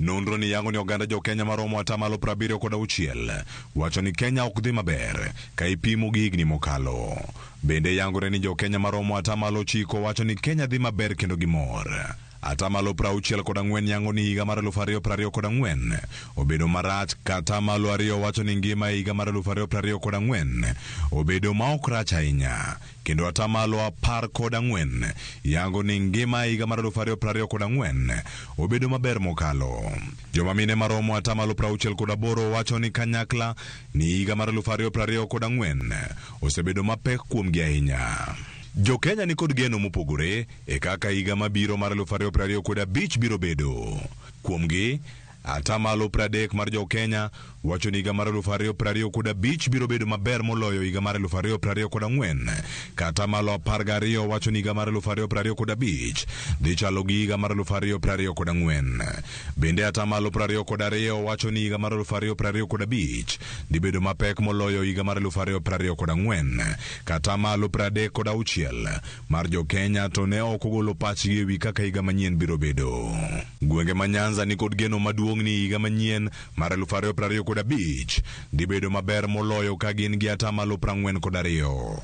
S14: Nonro ni yango ni oganda jo Kenya maromo atamalo 76 wacho ni Kenya ok dhi maber ka ipimo gi higni mokalo. Bende yangore ni jo Kenya maromo atamalo 9 wacho ni Kenya dhi maber kendo gimor. Atamalo 64 yango ni higa mar 2024 obedo marach ka atamalo 2 wacho ni ngima e higa mar 2024 obedo ma ok rach ahinya. Kendo atamalo 14 yango ni ngima e higa mar 2024 obedo maber mokalo. Joma mine maromo atamalo 68 wacho ni kanyakla ni higa mar 2024 osebedo mapek kuomgi ahinya. Jo Kenya ni kod geno mopogore e kaka higa mabiro mar 2025 biro bedo. Kuomgi, Atamalo 30 mar jo Kenya wacho ni higa mar 2025 biro bedo maber moloyo higa mar 2024. Kata malo 12 wacho ni higa mar 2025 dhi chalo gi higa mar 2024. Bende atamalo 22 wacho ni higa mar 2025 dhi bedo mapek moloyo higa mar 2024. Kata malo 36 mar jo Kenya to ne ok ogolo pachgi ewi kaka higa manyien biro bedo. Gwenge ma Nyanza ni kod geno maduong' ni higa manyien mar 2025 dhi bedo maber moloyo ka gin gi atamalo 42.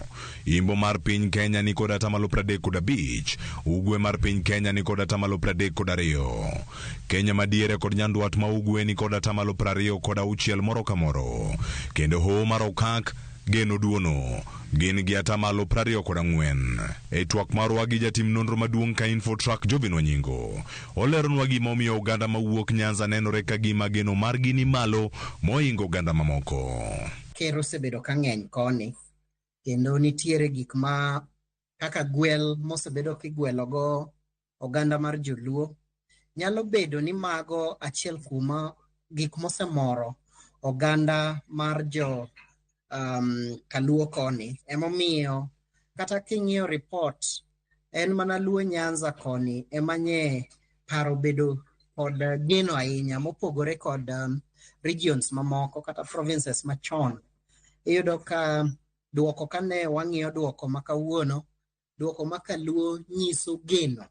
S14: Imbo mar piny Kenya ni kod atamalo 35. Ugwe mar piny Kenya ni kod atamalo 32. Kenya madiere kod nyandwat ma ugwe ni kod atamalo 26 moro ka moro. Kendo Hoho mar Okak geno duono gin gi atamalo 24. E twak marwa gi jatim nonro maduong' ka Infotrak Jobin Wanyingo oleronwa gima omiyo oganda mawuok Nyanza nenore ka gima geno margi ni malo moingo oganda mamoko.
S1: Kero osebedo ka ng'eny koni kendo nitiere gik ma kaka gwel mosebedo kigwelogo oganda mar Joluo. Nyalo bedo ni mago achiel kuma gik mosemoro oganda mar jo Kaluo koni. Emomiyo kata king'iyo report en mana Luo Nyanza koni emanye paro bedo kod geno ahinya mopogore kod regions mamoko kata provinces machon. Iyudo ka duoko kane wang'iyo duoko makawuono, duoko makaluo nyiso geno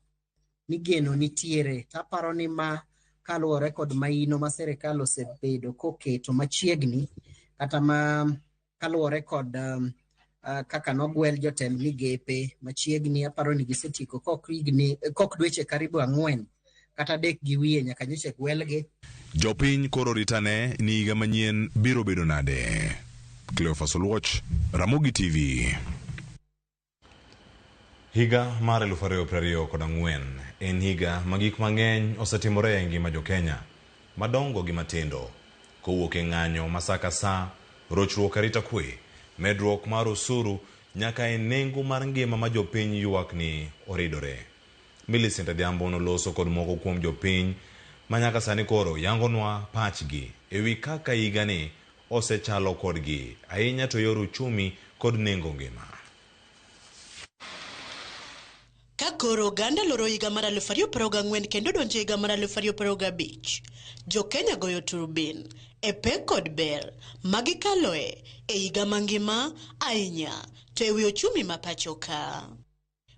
S1: ni geno nitiere. Taparo ni ma kaluwore kod maino ma serikal osebedo koketo machiegni kata ma kaluwore kod kaka nogwel jotend migepe machiegni. Aparo ni gisetieko kok dweche karibu 4 kata dek gi wiye nyaka nyocha gwelgi.
S14: Jopiny koro ritane ni higa manyien biro bedo nade. Cleophas Oluoch, Ramogi TV.
S2: Higa mar 2024 en higa magik mang'eny osetimore e ngima jo Kenya, madongo gi matindo, kowuok e ng'anyo masaka sa, rochruok arita kwe, medruok mar osuru nyaka e nengo mar ngima ma jopiny ywak ni oridore. Millicent Adhiambo noloso kod moko kuom jopiny ma nyaka sani koro yangonwa pachgi ewi kaka higa ni osechalo kodgi ahinya to yor uchumi kod nengo ngima.
S15: Koro Uganda loro higa mar 2024 kendo donjo higa mar 2025. Jo Kenya goyo turbin e pek kod ber magikaloe e higa mangima ahinya to ewi ochumi ma pacho ka.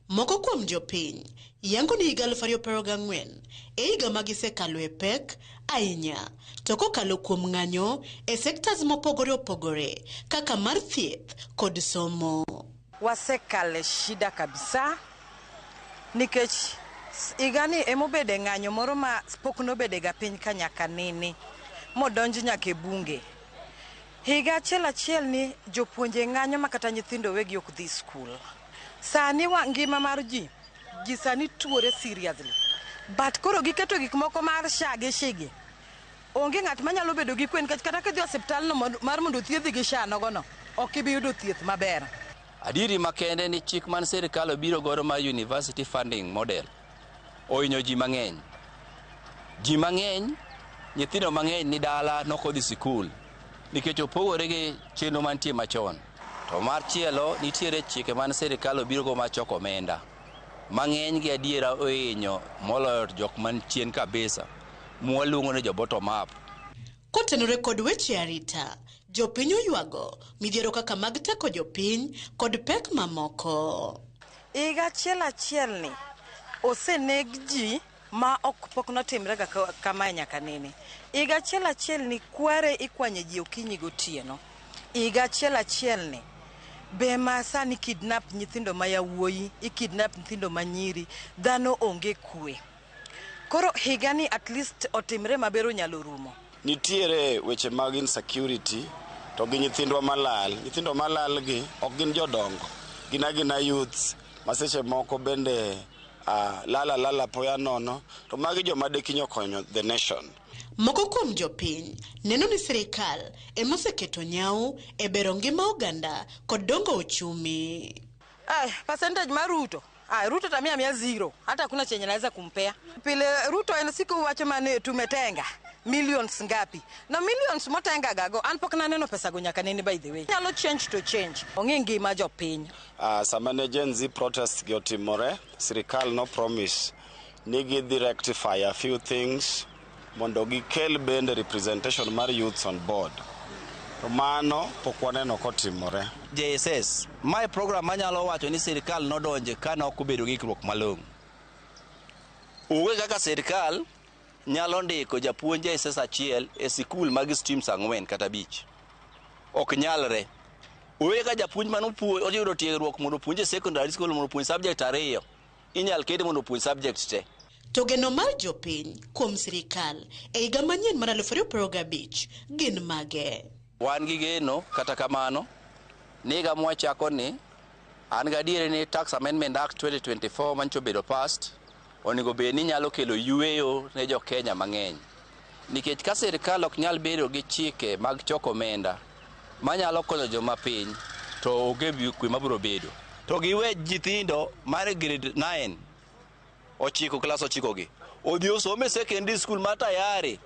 S15: Moko kuom jopiny yango ni higa 2024 e higa magisekalo e pek ahinya to kokalo kuom ng'anyo e sectors mopogore opogore kaka mar thieth kod somo.
S16: Wasekale shida kabisa nikech igani emobede ng'anyo moro ma pok nobede ga piny ka nyaka nini modonji nyaka e bunge. Higa achiel ni jopuonje ng'anyo makata nyithindo wegi ok dhi skul. Sani ngima mar ji sani tuore seriously. But koro giketo gik moko mar SHA gi shigi. Onge ng'at manyalo bedo gi kwen kata ka dhi osiptal no mar mondo thiedhi gi SHA nogono ok ibi yudo thieth maber.
S17: Adiri makende ni chik man serikal biro godo mar university funding model oinyo ji mang'eny. Ji mang'eny, nyithindo mang'eny ni dala nokodhi sikul nikech opogore gi chenro mantie machon. To mar chielo nitiere chike man serikal biro go machoko omenda. Mang'eny gi adiera oinyo moloyo jok man chien kabisa mwaluongo ni jo bottom up.
S15: Kotenore kod weche arita, jopiny oywago midhiero kaka mag teko jopiny kod pek mamoko.
S16: Higa achiel ni oseneg ji ma ok pok notimre ga kama nyaka nini. Higa achiel ni kware ikwanye ji okinyi gotieno. Higa achiel ni be ma sani kidnap nyithindo ma yawuoyi, ikidnap nyithindo ma nyiri, dhano onge kwe. Koro higa ni at least otimre mabero nyalo rumo.
S20: Nitiere weche mag insecurity to gi nyithindwa malal. Nyithindo malal gi ok gin jodongo, gina youths maseche moko bende lala poya nono, to magi joma dekinyo konyo the nation.
S15: Moko kuom jopiny neno ni serikal emoseketo nyau e bero ngima oganda kod dongo uchumi.
S16: Percentage mar Ruto Ruto tamia 0, hata kuna chenye naweza kumpea. Pile Ruto en siku wacho mane tumetenga millions ngapi na millions motenga gago an pok naneno pesa go nyaka nene by the way nyalo change to change onge ngima jopiny.
S20: Sama ne Gen Z protest gi otimore, sirikal no promise ni gidhi rectify a few things mondo gikel bende representation mar youths on board. Mano pok waneno kotimore.
S17: JSS, my program manyalo wacho ni sirikal nodonje kana ok obedo gi ikruok malong'o. Uwe kaka sirikal nyalo ndiko japuonj JSS achiel e sikul mag streams 4 kata 5. Ok nyalre. Uwe kaka japuonj oyudo tiegruok mondo puonje secondary school mondo puonj subject 2, inyal kete mondo puonj subject te.
S15: To geno mar jopiny kuom sirikal e higa manyien mar 2025 gin mage.
S17: Wan gi geno kata kamano niga mwachako ni an gadiere ni Tax Amendment Act 2024 mancho bedo passed onigo be ni nyalo kelo yueyo ne jo Kenya mang'eny. Nikech ka sirikal ok nyal bedo gi chike mag choko omenda manyalo konyo joma piny to oge kwe mabiro bedo. To giwe nyithindo mar grade 9 class 9 gi odhi osome secondary school matayari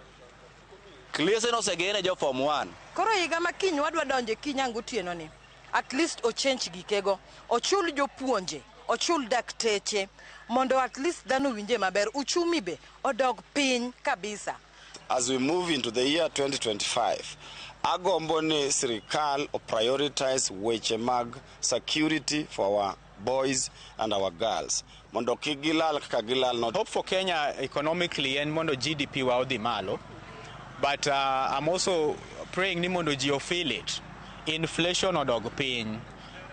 S17: klese no segene jo form 1.
S16: Koro higa makiny wadwa donje kinyangu tieno ni at least o change gikego, ochul jopuonje, ochul dakteche mondo at least dhano winje maber, uchumi be odog piny kabisa.
S20: As we move into the year 2025, agombo ni sirikal o prioritize weche mag security for our boys and our girls. Mondo kigilal kaka gilal not.
S3: Hope for Kenya economically and mondo GDP wa odhi malo. But I'm also praying ni mondo ji feel it. Inflation odog piny.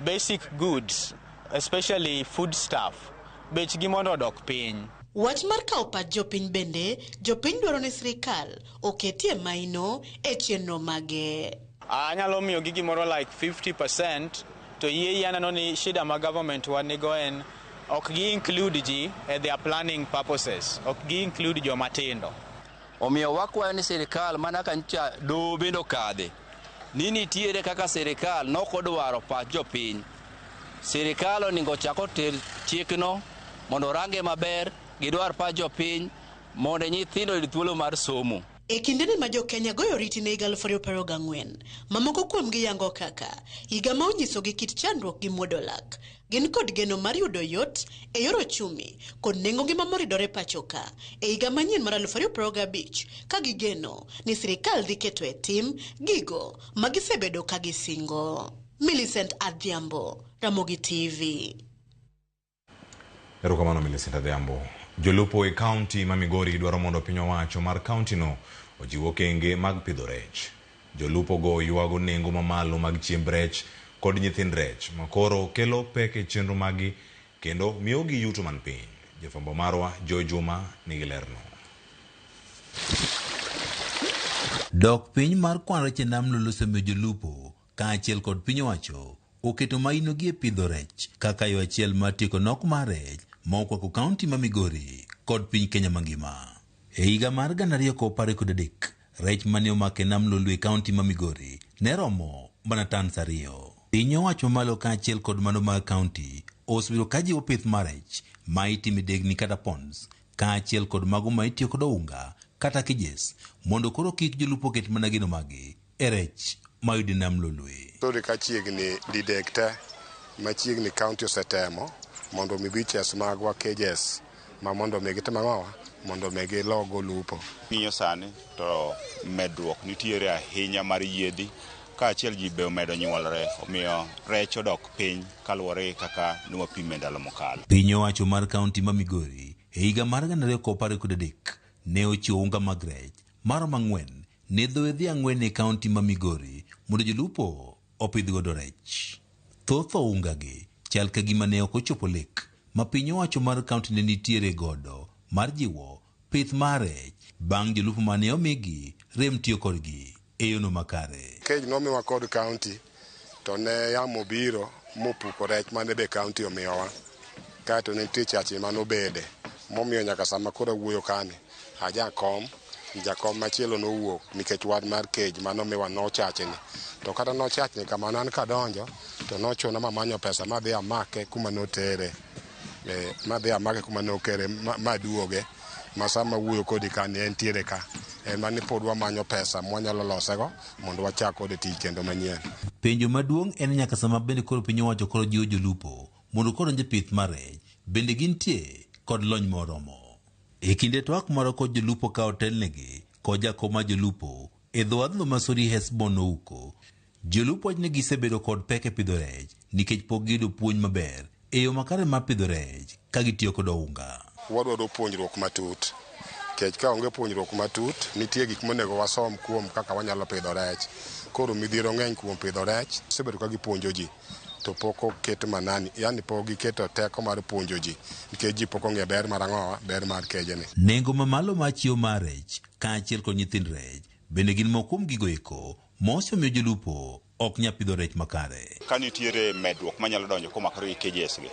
S3: Basic goods, especially food stuff, bech gi mondo odog piny.
S15: Wach mar kawo pach jopiny bende, jopiny dwaro ni sirikal oketie maino e chenro mage.
S3: Anyalo miyo gi gimoro like 50% to yie aneno ni shida ma government wanigo en ok gi include ji at their planning purposes, ok gi include jo matindo.
S17: Omiyo wakwayo ni sirikal mana kancha do bendo kadhe. Nini tiere kaka sirikal nokodwaro pach jopiny. Sirikal oningo chako tel chikno mondo range maber gidwar pach jopiny mondo nyithindo yud thuolo mar somo.
S15: E kindeni ma jo Kenya goyo oriti ne higa 2024, mamoko kuomgi yango kaka higa ma onyiso gi kit chandruok gi muodo lak. Gin kod geno mar yudo yot e yor ochumi kod nengo ngima moridore pachoka e higa manyien mar 2025 ka gigeno ni sirikal dhi keto e tim gigo magisebedo ka gisingo. Millicent Adhiambo, Ramogi TV.
S2: Erokamano Millicent Adhiambo. Jolupo e county ma Migori dwaro mondo piny owacho mar county no ojiwo kenge mag pidho rech. Jolupo go yuago nengo mamalo mag chiemb rech kod nyithind rech makoro kelo pek e chenro magi kendo miyo gi yuto man piny. Jafwambo marwa Joy Juma nigi lerno.
S4: Dok piny mar kwan rech e nam loloso miyo jolupo kaachiel kod piny owacho oketo maino gi e pidho rech kaka yo achiel mar tieko nok mar rech ma okwako kaunti ma Migori kod piny Kenya mangima. E higa mar 2023, rech mane omake nam lolo e kaunti ma Migori ne romo mana tons 2. Piny owacho malo kaachiel kod mano mar kaunti osebedo ka jiwo pith mar rech ma itimo degni kata ponds kaachiel kod mago ma itiyo kod unga kata kijes mondo koro kik jolupo ket mana geno magi e rech ma yudi nam lolwe.
S19: Sori ka chiegni didekte ma chiegni kaunti osetemo mondo mi biches magwa KCSE ma mondo mi gitema mawa mondo mi gilogo lupo.
S21: Ng'iyo sani to medruok nitiere ahinya mar yiedhi kaachiel ji be omedo nyuolre omiyo rech odok piny kaluwore kaka nwapime ndalo mokalo.
S4: Piny owacho mar kaunti ma Migori e higa mar 2023 ne ochiwo unga mag rech maromo 4 ne dhoedhi 4 e kaunti ma Migori mondo jolupo opidh godo rech. Thoth unga gi chal ka gima ne ok ochopo lek ma piny owacho mar kaunti ne nitiere godo mar jiwo pith mar rech bang' jolupo mane omigi rem tiyo kodgi e yono makare.
S19: Kej nomiwa kod kaunti to ne yamo biro mopuko rech mane be kaunti omiyowa kaeto ne nitie chache manobede momiyo nyaka sama koro wuoyo kani jakom machielo nowuok nikech wad mar kej manomiwa nochachni to kata nochachni kama nan kadonjo to nochuna mamanyo pesa madhi amake kuma notere madhi amake kuma nokere maduoge masama wuoyo kodi kani entiere ka mani pod wamanyo pesa mwanyalo losego mondo wachak kode tich kendo manyien.
S4: Penjo maduong' en nyaka sama bende koro piny owacho koro jiwo jolupo mondo koro nje pith mar rech bende gintie kod lony moromo. E kinde twak moro kod jolupo ka otelnegi kod jakom mar jolupo e dho wadhno ma Sori Hesbon Ouko, jolupo wach ne gisebedo kod pek e pidho rech nikech pok giyudo puonj maber e yo makare mar pidho rech ka gitiyo kod ounga.
S19: Wadwaro puonjruok matut. Kech ka onge puonjruok matut, nitie gik monego wasom kuom kaka wanyalo pidho rech. Koro midhiero ng'eny kuom pidho rech, sebedo ka gipuonjo ji. To pok oketo manani, yani pok giketo teko mar puonjo ji. Nikech ji pok ong'e ber mar ang'owa, ber mar kejeni.
S4: Nengo mamalo mar chiwo mar rech, kaachiel kod nyithind rech, bende gin moko kuom gigo eko mosemiyo jolupo ok nya pidho rech makare.
S21: Ka nitiere medruok manyalo donjo komakore gi KCSE,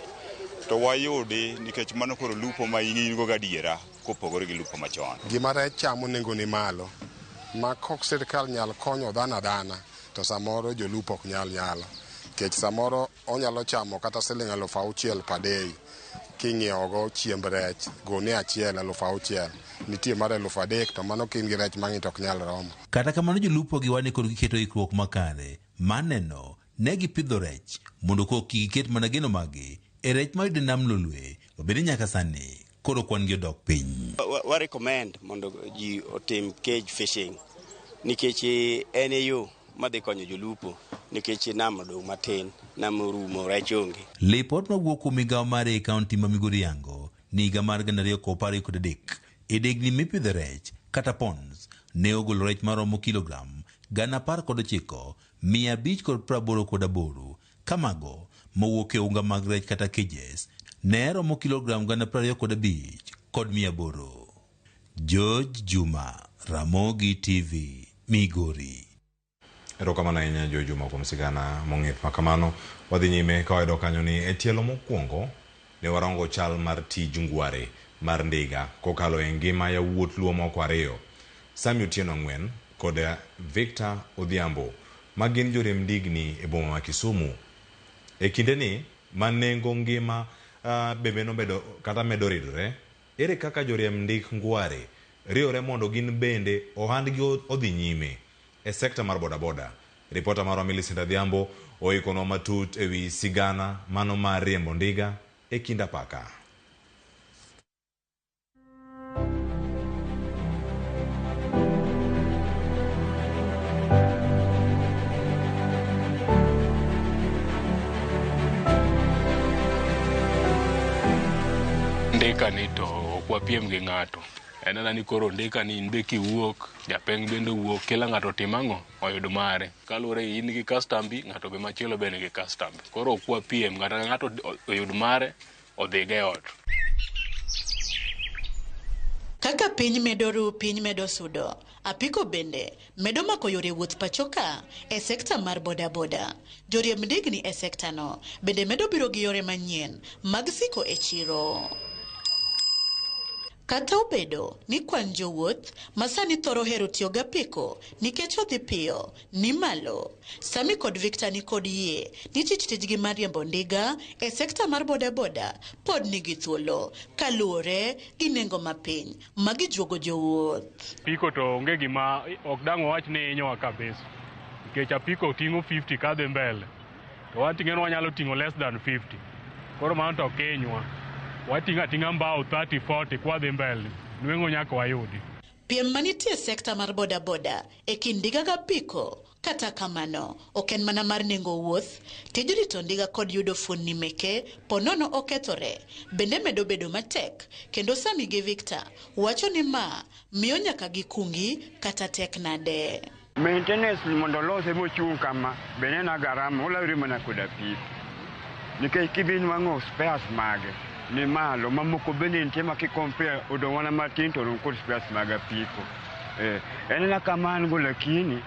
S21: to wayudi nikech mano koro lupo ma in-go gadiera kopogore gi lupo machon.
S19: Gima rech chamo nengo ni malo, ma kok sirkal nyal konyo dhana, to samoro jolupo ok nyalo. Kech samoro onyalo chamo kata siling 6,000 per day. King'iewogo chiemb rech, gone achiel 6,000. Nitie mar 3,000 to mano kin gi rech mang'eny to ok nyal romo.
S4: Kata kamano jolupo gi wane kod giketo ikruok makare, maneno ne gipidho rech mondo kok giket mana geno magi e rech mayudo nam lolwe, obedi nyaka sani koro kwan gi odok piny.
S5: Wa recommend mondo ji otim cage fishing nikech en yo madhi konyo jolupo nikech nam odong' matin, nam rumo rech onge.
S4: Lipot mawuok kuom migawo mare e kaunti ma Migori yango ni higa mar 2013 e degni mipidho rech kata ponds ne ogolo rech maromo kilogram 19,588 kamago mawuok e unga mag rech kata cages ne romo kilogram 25,000 kod 800. George Juma, Ramogi TV, Migori.
S2: Erokamano ahinya George Juma kuom sigana mong'ith makamano. Wadhi nyime ka wayudo kanyo ni e tielo mokwongo ne warango chal mar tij ngware mar ndiga kokalo e ngima ya wuot luo moko ariyo, Sami Otieno Ang'wen kod Victor Odhiambo ma gin joriemb ndigni e boma ma Kisumu. E kinde ni ma nengo ngima bebeno bedo kata medo ridore, ere kaka joriemb ndik ngware riwore mondo gin bende ohandgi odhi nyime e sekta mar bodaboda. Ripota mar Millicent Adhiambo oikonwa matut ewi sigana mano mar riembo ndiga e kind apaka.
S6: Ndika ni to kwapiem gi ng'ato. Enena ni koro ndika ni inbe kiwuok, japeng bende wuok, kila ng'ato timang'o oyudo mare. Kaluwore in gi kastambi, ng'ato be machielo bende gi kastambi. Koro kwapiem, ng'ato oyud mare, odhi ge ot.
S15: Kaka piny medo ru, piny medo sudo. Apiko bende medo mako yore wuoth pachoka e sekta mar bodaboda. Joriemb ndigni e sekta no bende medo biro gi yore manyien mag siko e chiro. Kata obedo ni kwan jowuoth masani thoro hero tiyo ga apiko nikech odhi piyo ni malo. Sami kod Victor ni kod yie ni tijgi mar riembo ndiga e sekta mar bodaboda pod nigi thuolo kaluwore gi nengo mapiny magi juogo jowuoth.
S6: Apiko to onge gima ok dang' wach ni inyowa kabisa. Nikech apiko ting'o 50 kadhi mbele. To wating'eno wanyalo ting'o less than 50. Koro mano to kenywa. Wating'a mbao 30-40 kwa dhi mbele. Nweng'o nyaka wayudi.
S15: Piem manitie sekta mar bodaboda e kind ndiga ga apiko. Kata kamano, ok en mana mar nengo wuoth, tij rito ndiga kod yudo fuonni meke ponono okethore, bende medo bedo matek, kendo Sami gi Victor wacho ni ma miyo nyaka gikungi kata tek nade.
S22: Maintenance mondo lose mochung' kama bende na garama olawre mana kod apiko. Nikech kibin wang'o spares mage ni malo mamoko bende nitie ma kikompare odong' wana matin to kod spares mag apiko. En na kamano go lakini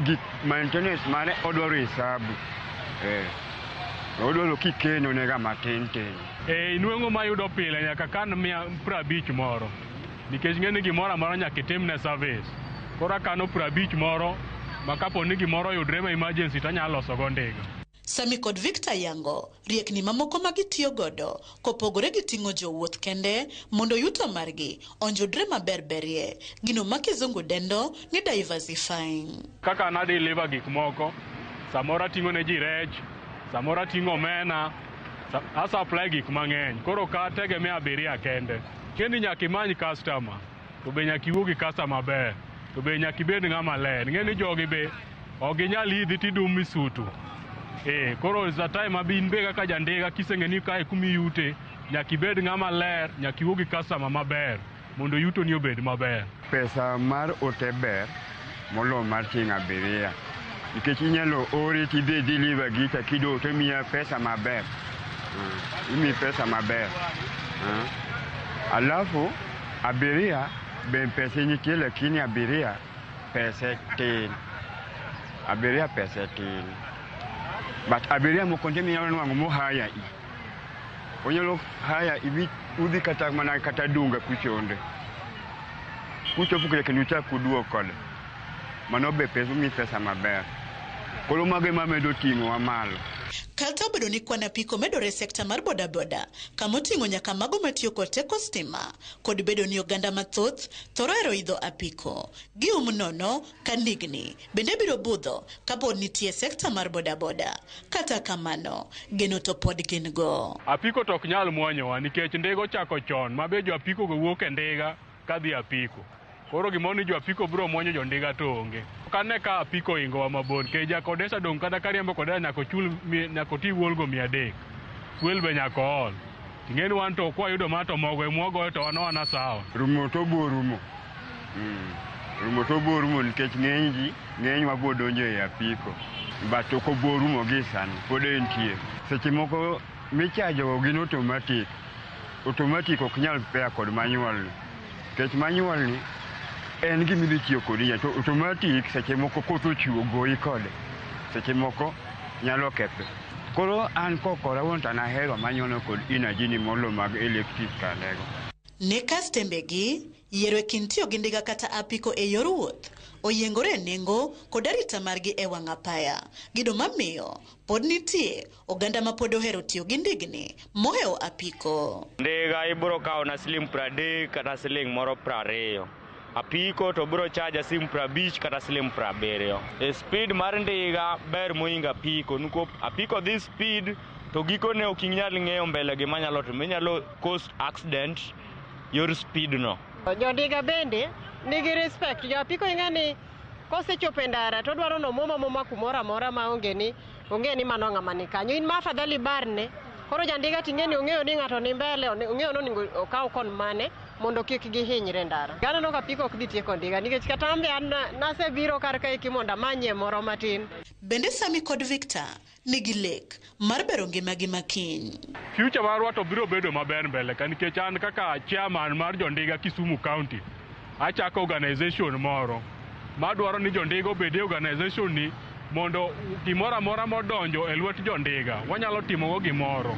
S22: gik maintenance mare odwaro hesabu. Odwaro kikeno nega matin tin.
S6: Inweng'o mayudo pile nyaka kan 150 moro. Nikech ng'eni gimoro amora nyaka itimne service. Koro kano 50 moro, ma kapo ni gimoro yudre ma emergency to anyalo loso go ndiga.
S15: Sami kod Victor yango riekni mamoko magitiyo godo kopogore gi ting'o jowuoth kende mondo yuto margi onjudre maberberie gino ma kizungu dendo ni diversifying.
S6: Kaka na deliver gik moko, samora ting'o ne ji rech, samora ting'o omena, supply gik mang'eny. Koro ka tegemea abiria kende. Kendi nyaka imany customer, to be nyaka iwuo gi customer maber, to be nyaka ibed ng'ama ler. Ng'eni jogi be ok ginyal idhi tidum misutu. Koro is the time abin be kaka jandiga kiseng'eni kae kumi yute, nyaka ibed ng'ama ler, nyaka iwuo gi customer maber mondo yuto ni obed maber.
S22: Pesa mar ote ber molo mar ting'o abiria. Nikech inyalo ori tidhi deliver gika kido to miya pesa maber. Imi pesa maber. Alafu abiria be pesa nitie lakini abiria pesa tin. Abiria pesa tin. But abiria moko ndimi nyalo nwango mo haya i. Onyalo haya ibi udhi kata mana kata dunga kuchonde. Kucho pukile kenucha kuduo kode. Mano be pesa mi pesa maber. Kolo mage mamedo ting'o wa malo.
S15: Kata obedo ni kwan apiko medore sekta mar bodaboda, kamoting'o nyaka mago matiyo kod teko stima, kod bedo ni oganda mathoth thoro hero idho apiko. Gium nono ka ndigni bende biro budho kapod nitie sekta mar bodaboda. Kata kamano, geno to pod gin go.
S6: Apiko tok nyal mwonyowa nikech ndego chako chon, mabe jo apiko go wuok e ndiga kadhi apiko. Koro gimoni jo apiko biro mwonyo jo ndiga to onge. Kane ka apiko ingowa mabor, keja kodesa dong kata kariembo kodesa nyako ti wuolgo 300. Fuel be nyako ol. Ting'eni wan to kwa yudo mato mogo e mwogo to wana sawa.
S22: Rumo to bo rumo. Rumo to bo rumo nikech ng'eny mabiro donjo e apiko. But oko bo rumo gi sani, pod entie. Seche moko michajo gin automatic. Automatic ok nyal pea kod manual. Nikech manual ni en gima idhi tiyo kodi to automatic seche moko koth ochiwo goyi kode. Seche moko nyalo kethe. Koro an kokora won tan ahero manyono kod energy ni molo mag electric kalego.
S15: Ne kastembegi yiero e kind tiyo gi ndiga kata apiko e yor wuoth oyiengore nengo kod arita margi e wang' apaya. Gido mamiyo pod nitie oganda ma pod ohero tiyo gi ndigni mohewo apiko.
S7: Ndiga ibiro kawo na siling 30 kata siling moro 20. Apiko to biro charge siling 50 kata siling 70. E speed mar ndiga ber moinga apiko nuko apiko this speed to gikone ok inyal ng'eyo mbele gima nyalo to nyalo cause accident your speed no.
S9: Jo ndiga bende nigi respect. Jo apiko ing'ani kosechopo ndara to dwaro no moma kumora amora ma onge ni mano ng'ama ni kanyo. In ma afadhali barne. Koro jandiga ting'eni ong'eyo ni ng'ato ni mbele, ong'eyo no ningo okaw kon mane mondo kik gihinyre ndara. Gano no kapiko ok dhi tieko ndiga nikech kata ambe nasebiro kar kae kimonda manye moro matin.
S15: Bende Sami kod Victor nigi lek mar bero ngimagi makiny.
S6: Future marwa to biro bedo maber mbele ka nikech an kaka chairman mar jondiga Kisumu County achako organization moro madwaro ni jondiga obed e organization ni mondo gimoro amora modonjo e lwet jondiga wanyalo timogo gimoro.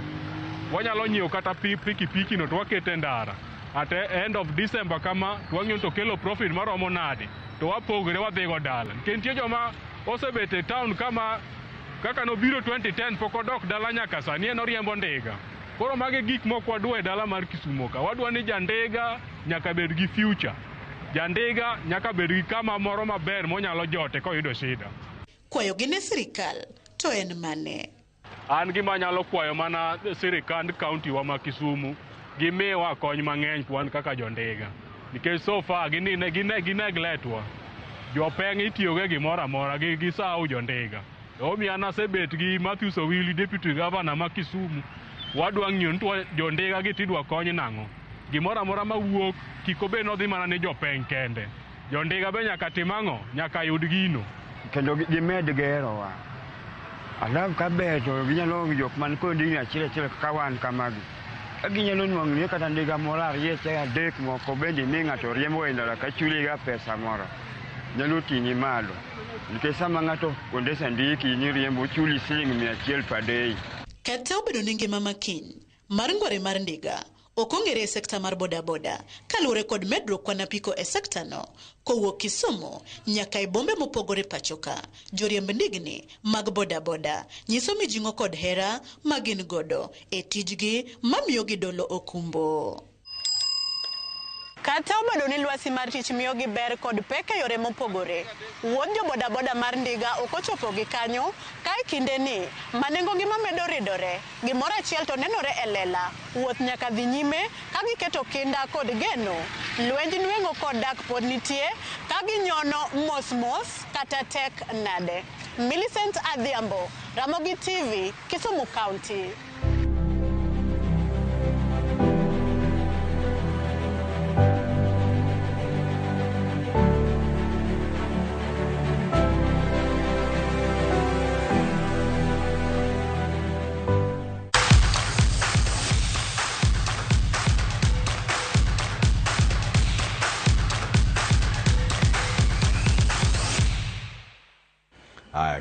S6: Wanyalo nyiewo kata pikipiki no to wakete ndara. At the end of December kama wang'yo to kelo profit maromo nade to wapogre wadhigo dala. Kentie joma osebet e town kama kaka nobiro 2010 pok odok dala nyaka sani en oriembo ndiga. Koro mage gik moko wadwa e dala mar Kisumu ka. Wadwa ni jandiga nyaka bed gi future. Jandiga nyaka bed gi kama moro maber monyalo jote koyudo shida.
S15: Kwayo gine sirikal to en mane?
S6: An gima nyalo kwayo mana sirikand county wa ma Kisumu gimiwa kony mang'eny kwan kaka jondiga. Nikech so far ginegletwa. Jopeng' itiyoge gimoro amora gi sawo jondiga. Omiyo an asebet gi Matthews Owili deputy governor ma Kisumu. Wadwa ng'iyo ni jondiga gi tidwa kony nang'o. Gimoro amora mawuok kik obed nodhi mana ni jopeng' kende. Jondiga be nyaka tim ang'o? Nyaka yud gino.
S22: Kendo gimed gerowa. Alafu kabeto ginyalo jok man kod ndigni achiel kaka wan kamagi. Ginyalo nwang'ni kata ndiga moro ariyo adek moko bende mi ng'ato riembo e ndara ka chuliga pesa moro. Nyalo ting'i malo. Nikech sama ng'ato ondesa ndiki ni riembo chuli siling 100 per day.
S15: Kata obedo ni ngima makiny mar ngware mar ndiga okongere sekta mar bodaboda kalure kod medruok kwan apiko e sekta no kowuok Kisumu nyaka e bombe mopogore pachoka. Joriemb ndigni mag bodaboda nyiso mijing'o kod hera magin godo e tijgi mamiyo gidolo okumbo. Kata obedo ni lwasi mar tich miyo gi ber kod pek e yore mopogore, wuodh jo bodaboda mar ndiga ok ochopo gi kanyo kae kinde ni manengo ngima medo ridore. Gimoro achiel to nenore e lela, wuoth nyaka dhi nyime ka giketo kinda kod geno. Lwenj nweng'o kod dak pod nitie ka ginyono mos kata tek nade. Millicent Adhiambo, Ramogi TV, Kisumu County.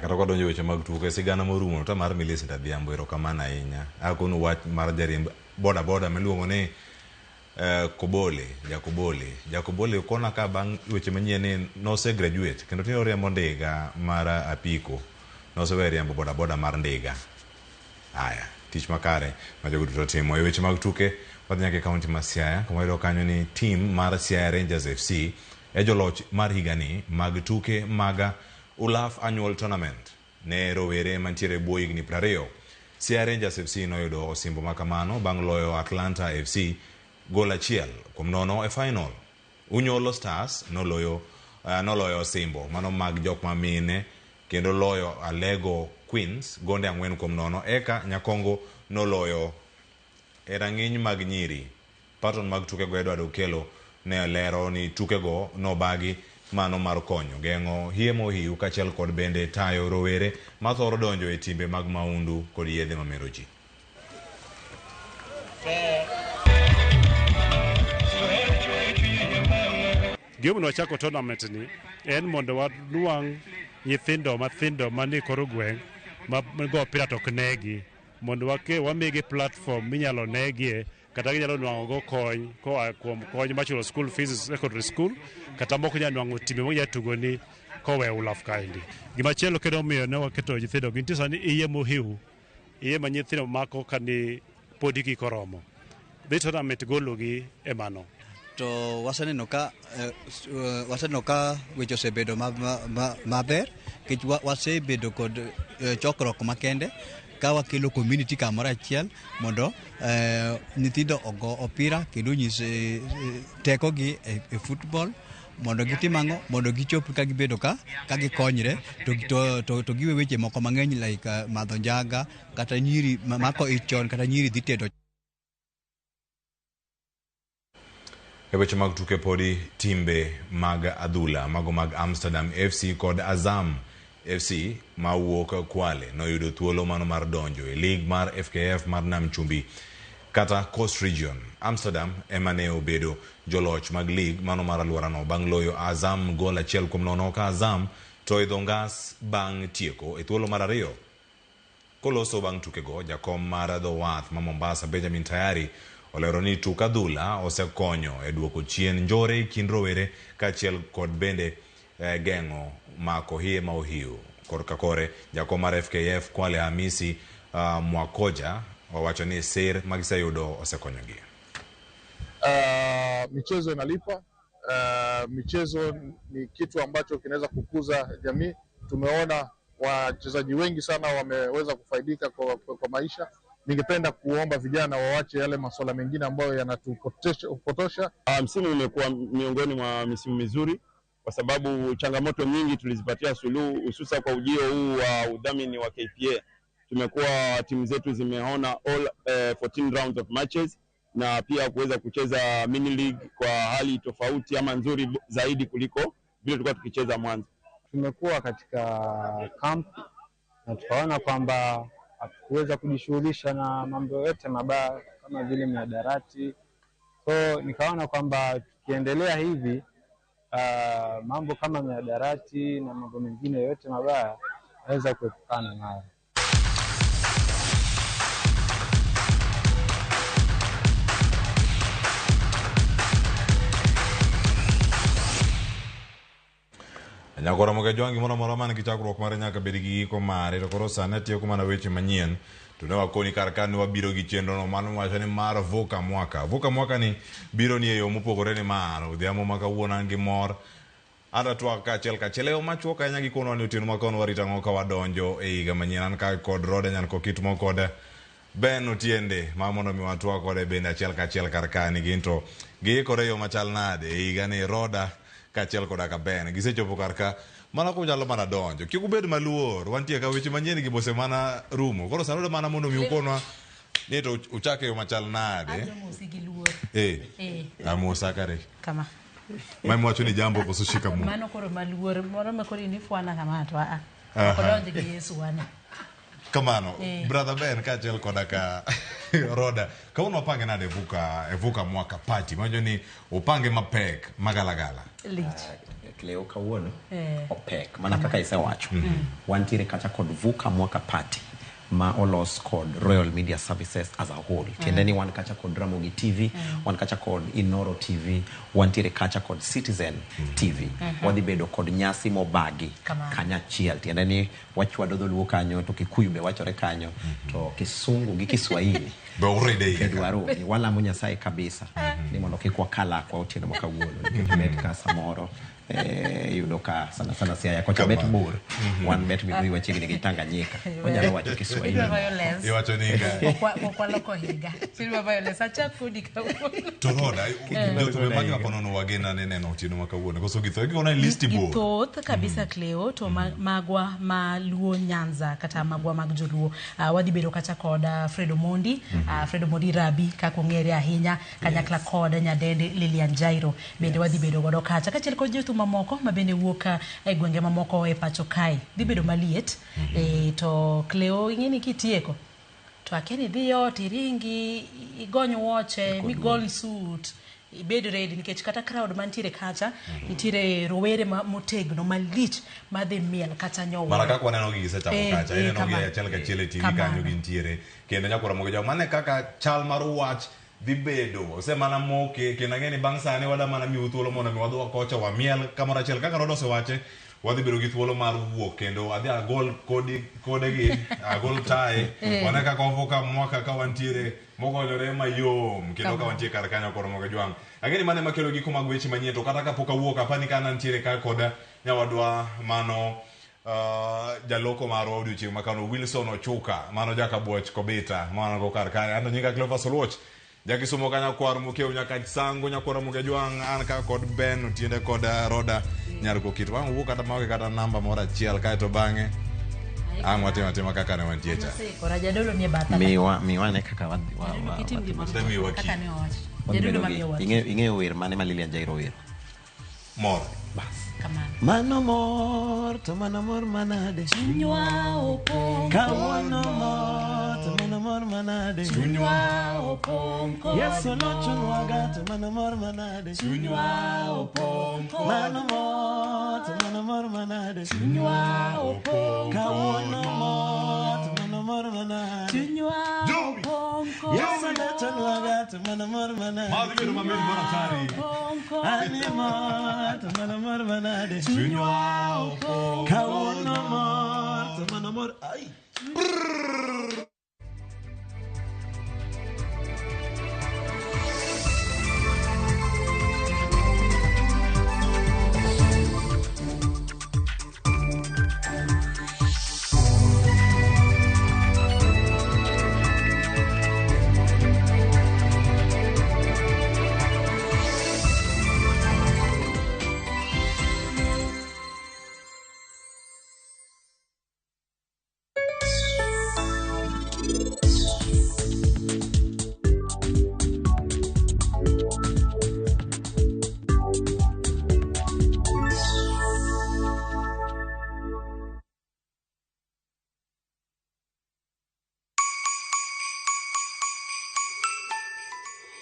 S2: Kata kwa donjo weche mag tuke sigana morumo to mar Millicent Adhiambo erokamano ahinya. Akonu wach mar jariemb boda miluongo ni Jakobole kona ka bang' weche manyien nose graduate kendo tino riembo ndiga mar apiko, nose we riembo boda mar ndiga. Tich makare ma jogo duto timo. E weche mag tuke wadhi nyaka e kaunti ma Siaya kuma iyudo kanyo ni team mar Siaya Rangers FC e joloch mar higani mag tuke mag Ulaf Annual Tournament ne rowere mantiere buo higni 20. Siaya Rangers FC noyudo osimbo makamano bang' loyo Atlanta FC gol 1-0 e final. Unyolo Stars noloyo osimbo mano mag jok mamine kendo loyo Alego Queens gonde 4-0. Eka Nyakongo noloyo e rang'iny mag nyiri. Patron mag tuke go Edward Okelo ne lero ni tuke go nobagi mano mar konyo geng'o hiemo hiu kachiel kod bende tayo rowere mathoro donjo e timbe mag maundu kod yedhe mamero ji.
S12: Gimono wachako tournament ni en mondo wanuang' nyithindo mathindo mani koro gweng' ma go opira tok negi mondo wamigi platform minyalo negie kata ginyalo nwang'o go kony koa kuom kony machulo school fees secondary school kata moko nyalo nwang'o timbe monya tugo ni kowe Ulaf kaendi. Gimachielo kendo miyo ne waketo nyithindo gintie sani iye mohiu iye ma nyithindo mako kani podi kikoromo dhi tournament gologi e mano.
S18: To waseneno ka weche osebedo maber kech wasebedo kod chokruok makende ka wakelo community kamoro achiel mondo nyithindo ogo opira kendo nyise tekogi e football mondo gitimang'o mondo gichop ka gibedo ka gikonyre to giwe weche moko mang'eny like madho njaga kata nyiri mako ichon kata nyiri dhi tedo.
S2: E weche mag tuke podi timbe mag adhula mago mag Amsterdam FC kod Azam FC mawuok Kwale noyudo thuolo mano mar donjo e lig mar FKF mar Nam Chumbi kata Coast Region. Amsterdam emane obedo joloch mag lig mano mar alworano bang' loyo Azam gol 1-0 ka Azam to idho ngas bang' tieko e thuolo mar ariyo. Koloso bang' tukego jakom mar The Wath ma Mombasa Benjamin Tayari olero ni tuk adhula osekonyo e duoko chien njore e kind rowere kachiel kod bende geng'o mako hiye ma ohiu. Korka kore jakom mar FKF Kwale Hamisi Mwakoja wawacho ni sir magiseyudo osekonyogi.
S11: Michezo inalipa. Michezo ni kitu ambacho kinaweza kukuza jamii. Tumeona wachezaji wengi sana wameweza kufaidika kwa maisha. Ningependa kuomba vijana waache yale masuala mengine ambayo yanatupotosha.
S23: Msimu umekuwa miongoni mwa misimu mizuri kwa sababu changamoto nyingi tulizipatia suluhu hususa kwa ujio huu wa udhamini wa KPA. Tumekuwa timu zetu zimeona all 14 rounds of matches na pia kuweza kucheza mini league kwa hali tofauti ama nzuri zaidi kuliko vile tulikuwa tukicheza mwanzo.
S24: Tumekuwa katika camp na tukaona kwamba hatuweza kujishughulisha na mambo yote mabaya kama vile mihadarati. So nikaona kwamba tukiendelea hivi mambo kama mihadarati na mambo mengine yote mabaya naweza kuepukana nayo.
S2: Nyakora Moge Jwangi moro moro man kichakruok mare nyaka bed gi iko mare to koro sane tiyo kuma weche manyien to ne wakoni kar kan wabiro gi chenro no mano wacho ni mar vuka mwaka ni biro ni yo mopogore ni mar odhiamo maka wuona ngi mor ada twak kachiel yo machuok anya gi kono ni otieno makono warita ngo ka wadonjo e higa manyien an ka kod rode nyan ko kit mo kod Ben Otiende ma mondo mi watwa kode bende achiel kar kan ginto gi kore yo machal nade e higa ni roda kachiel koda ka Ben gisechopo kar ka mana ko nyalo mana donjo kik ubed maluor wantie ka weche manyien gi bose mana rumo koro sanoda mana mondo mi ukonwa ni to uchake yo machal nade amosa kare
S1: kama
S2: mai wacho ni jambo koso shika mu
S1: mano koro maluor moro makoro ni fwana kama to kodonje gi Yesu wane
S2: kamano brother Ben kachiel koda ka roda ka uno pange nade vuka mwaka party majo ni upange mapek magalagala
S8: Cleo kawuono opek mana kaka isewacho wantiere kacha kod vuka mwaka party ma olos kod Royal Media Services as a whole tiende ni wan kacha kod Ramogi TV wan kacha kod Inoro TV wantiere kacha kod Citizen TV wadhi bedo kod nyasi mobagi kanya chiel tiende ni wachwado dholuo kanyo to Kikuyu be wachore kanyo to Kisungu gi Kiswahili kedwaro ni wala mo Nyasaye kabisa ni mondo kikwa kala kwa otieno makawuono nikech ka samoro yudo ka sana Siaya kocha bet bur wan bet Migori wachigni gi Tanganyika onyalo wacho Kiswahili
S2: iwacho ninga
S1: kwa loko higa silva violence acha kudi ka
S2: to roda to be magi wapono wagena neno otieno makawuono koso githo gona list bo
S1: thoth kabisa Cleo to magwa maluo Nyanza kata magwa mag joluo wadhi bedo kacha koda Fredo Mondi Rabi kako ngere ahinya kanyakla koda nyadende Lilian Jairo bende wadhi bedo godo kacha kachiel kod jotu mamoko mabende wuoka e gwenge mamoko e pacho kai dhi bedo maliet to Cleo ingeni kitieko to akeni dhiyo tiringi igonyo woche migol suit ibed ready nikech kata crowd mantiere kacha nitiere rowere motegno malich madhi miel kata nyowo
S2: maraka kwa neno gi secha kacha ene no gi achiel kachiel TV kanyo gintiere kendo Nyakora Moge Jwangi mane kaka chal mar wach dhi bedo ose mana moke kendo ngeni bang sane wada mana mi uthuolo mondo mi wadho kocha wa miel kamoro achiel kaka rodo se wache wadhi bedo gi thuolo mar wuok kendo adhi agol kode gi agol tae wana kaka ovuka mwaka ka wantiere mogonyore mayom kendo ka wantiere kar kanyo Nyakora Moge Jwangi ageni mane makelo gi kuma weche manyien to kata ka poka wuok apani kana ntiere ka koda nyawadwa mano jaloko mar odiochieng' makano Wilson Ochuka mano jaka buoch kobita mano go kar kanyo ando nyinga Cleophas Oluoch jaki sumo kanya kwar mukeo nyaka sango Nyakora Moge Jwangi an ka kod Ben Otiende kod roda nyarko kit wang wuok kata mawage kata namba mora achiel kae to bange ang watima kaka ne wantie cha
S1: kora jadolo ni bata
S8: miwa ne kaka wadhi
S1: kaka ne owacho jadolo mamiyo wacho
S8: ing'eyo wer mane ma Lilian Jairo wer
S2: mor
S8: bas mano mor to mano mor manade
S1: chunywa opong
S8: kawuono mor to mano mor manade
S1: chunywa opong
S8: Yesu nochunwa ga to mano mor manade
S1: chunywa opong
S8: mano mor to mano mor manade
S1: chunywa opong
S8: kawuono mor to mano mor manade
S1: chunywa opong
S8: Yesu nochunwa ga to mano mor manade
S2: madhi bedo maber bora tari
S8: animo to mano mor manade
S2: chunywa opong
S8: kawuono mor to mano mor ai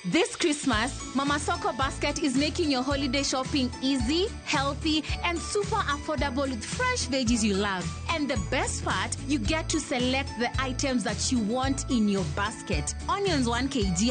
S10: This Christmas, Mama Soko Basket is making your holiday shopping easy, healthy, and super affordable with fresh veggies you love. And the best part, you get to select the items that you want in your basket. Onions 1 kg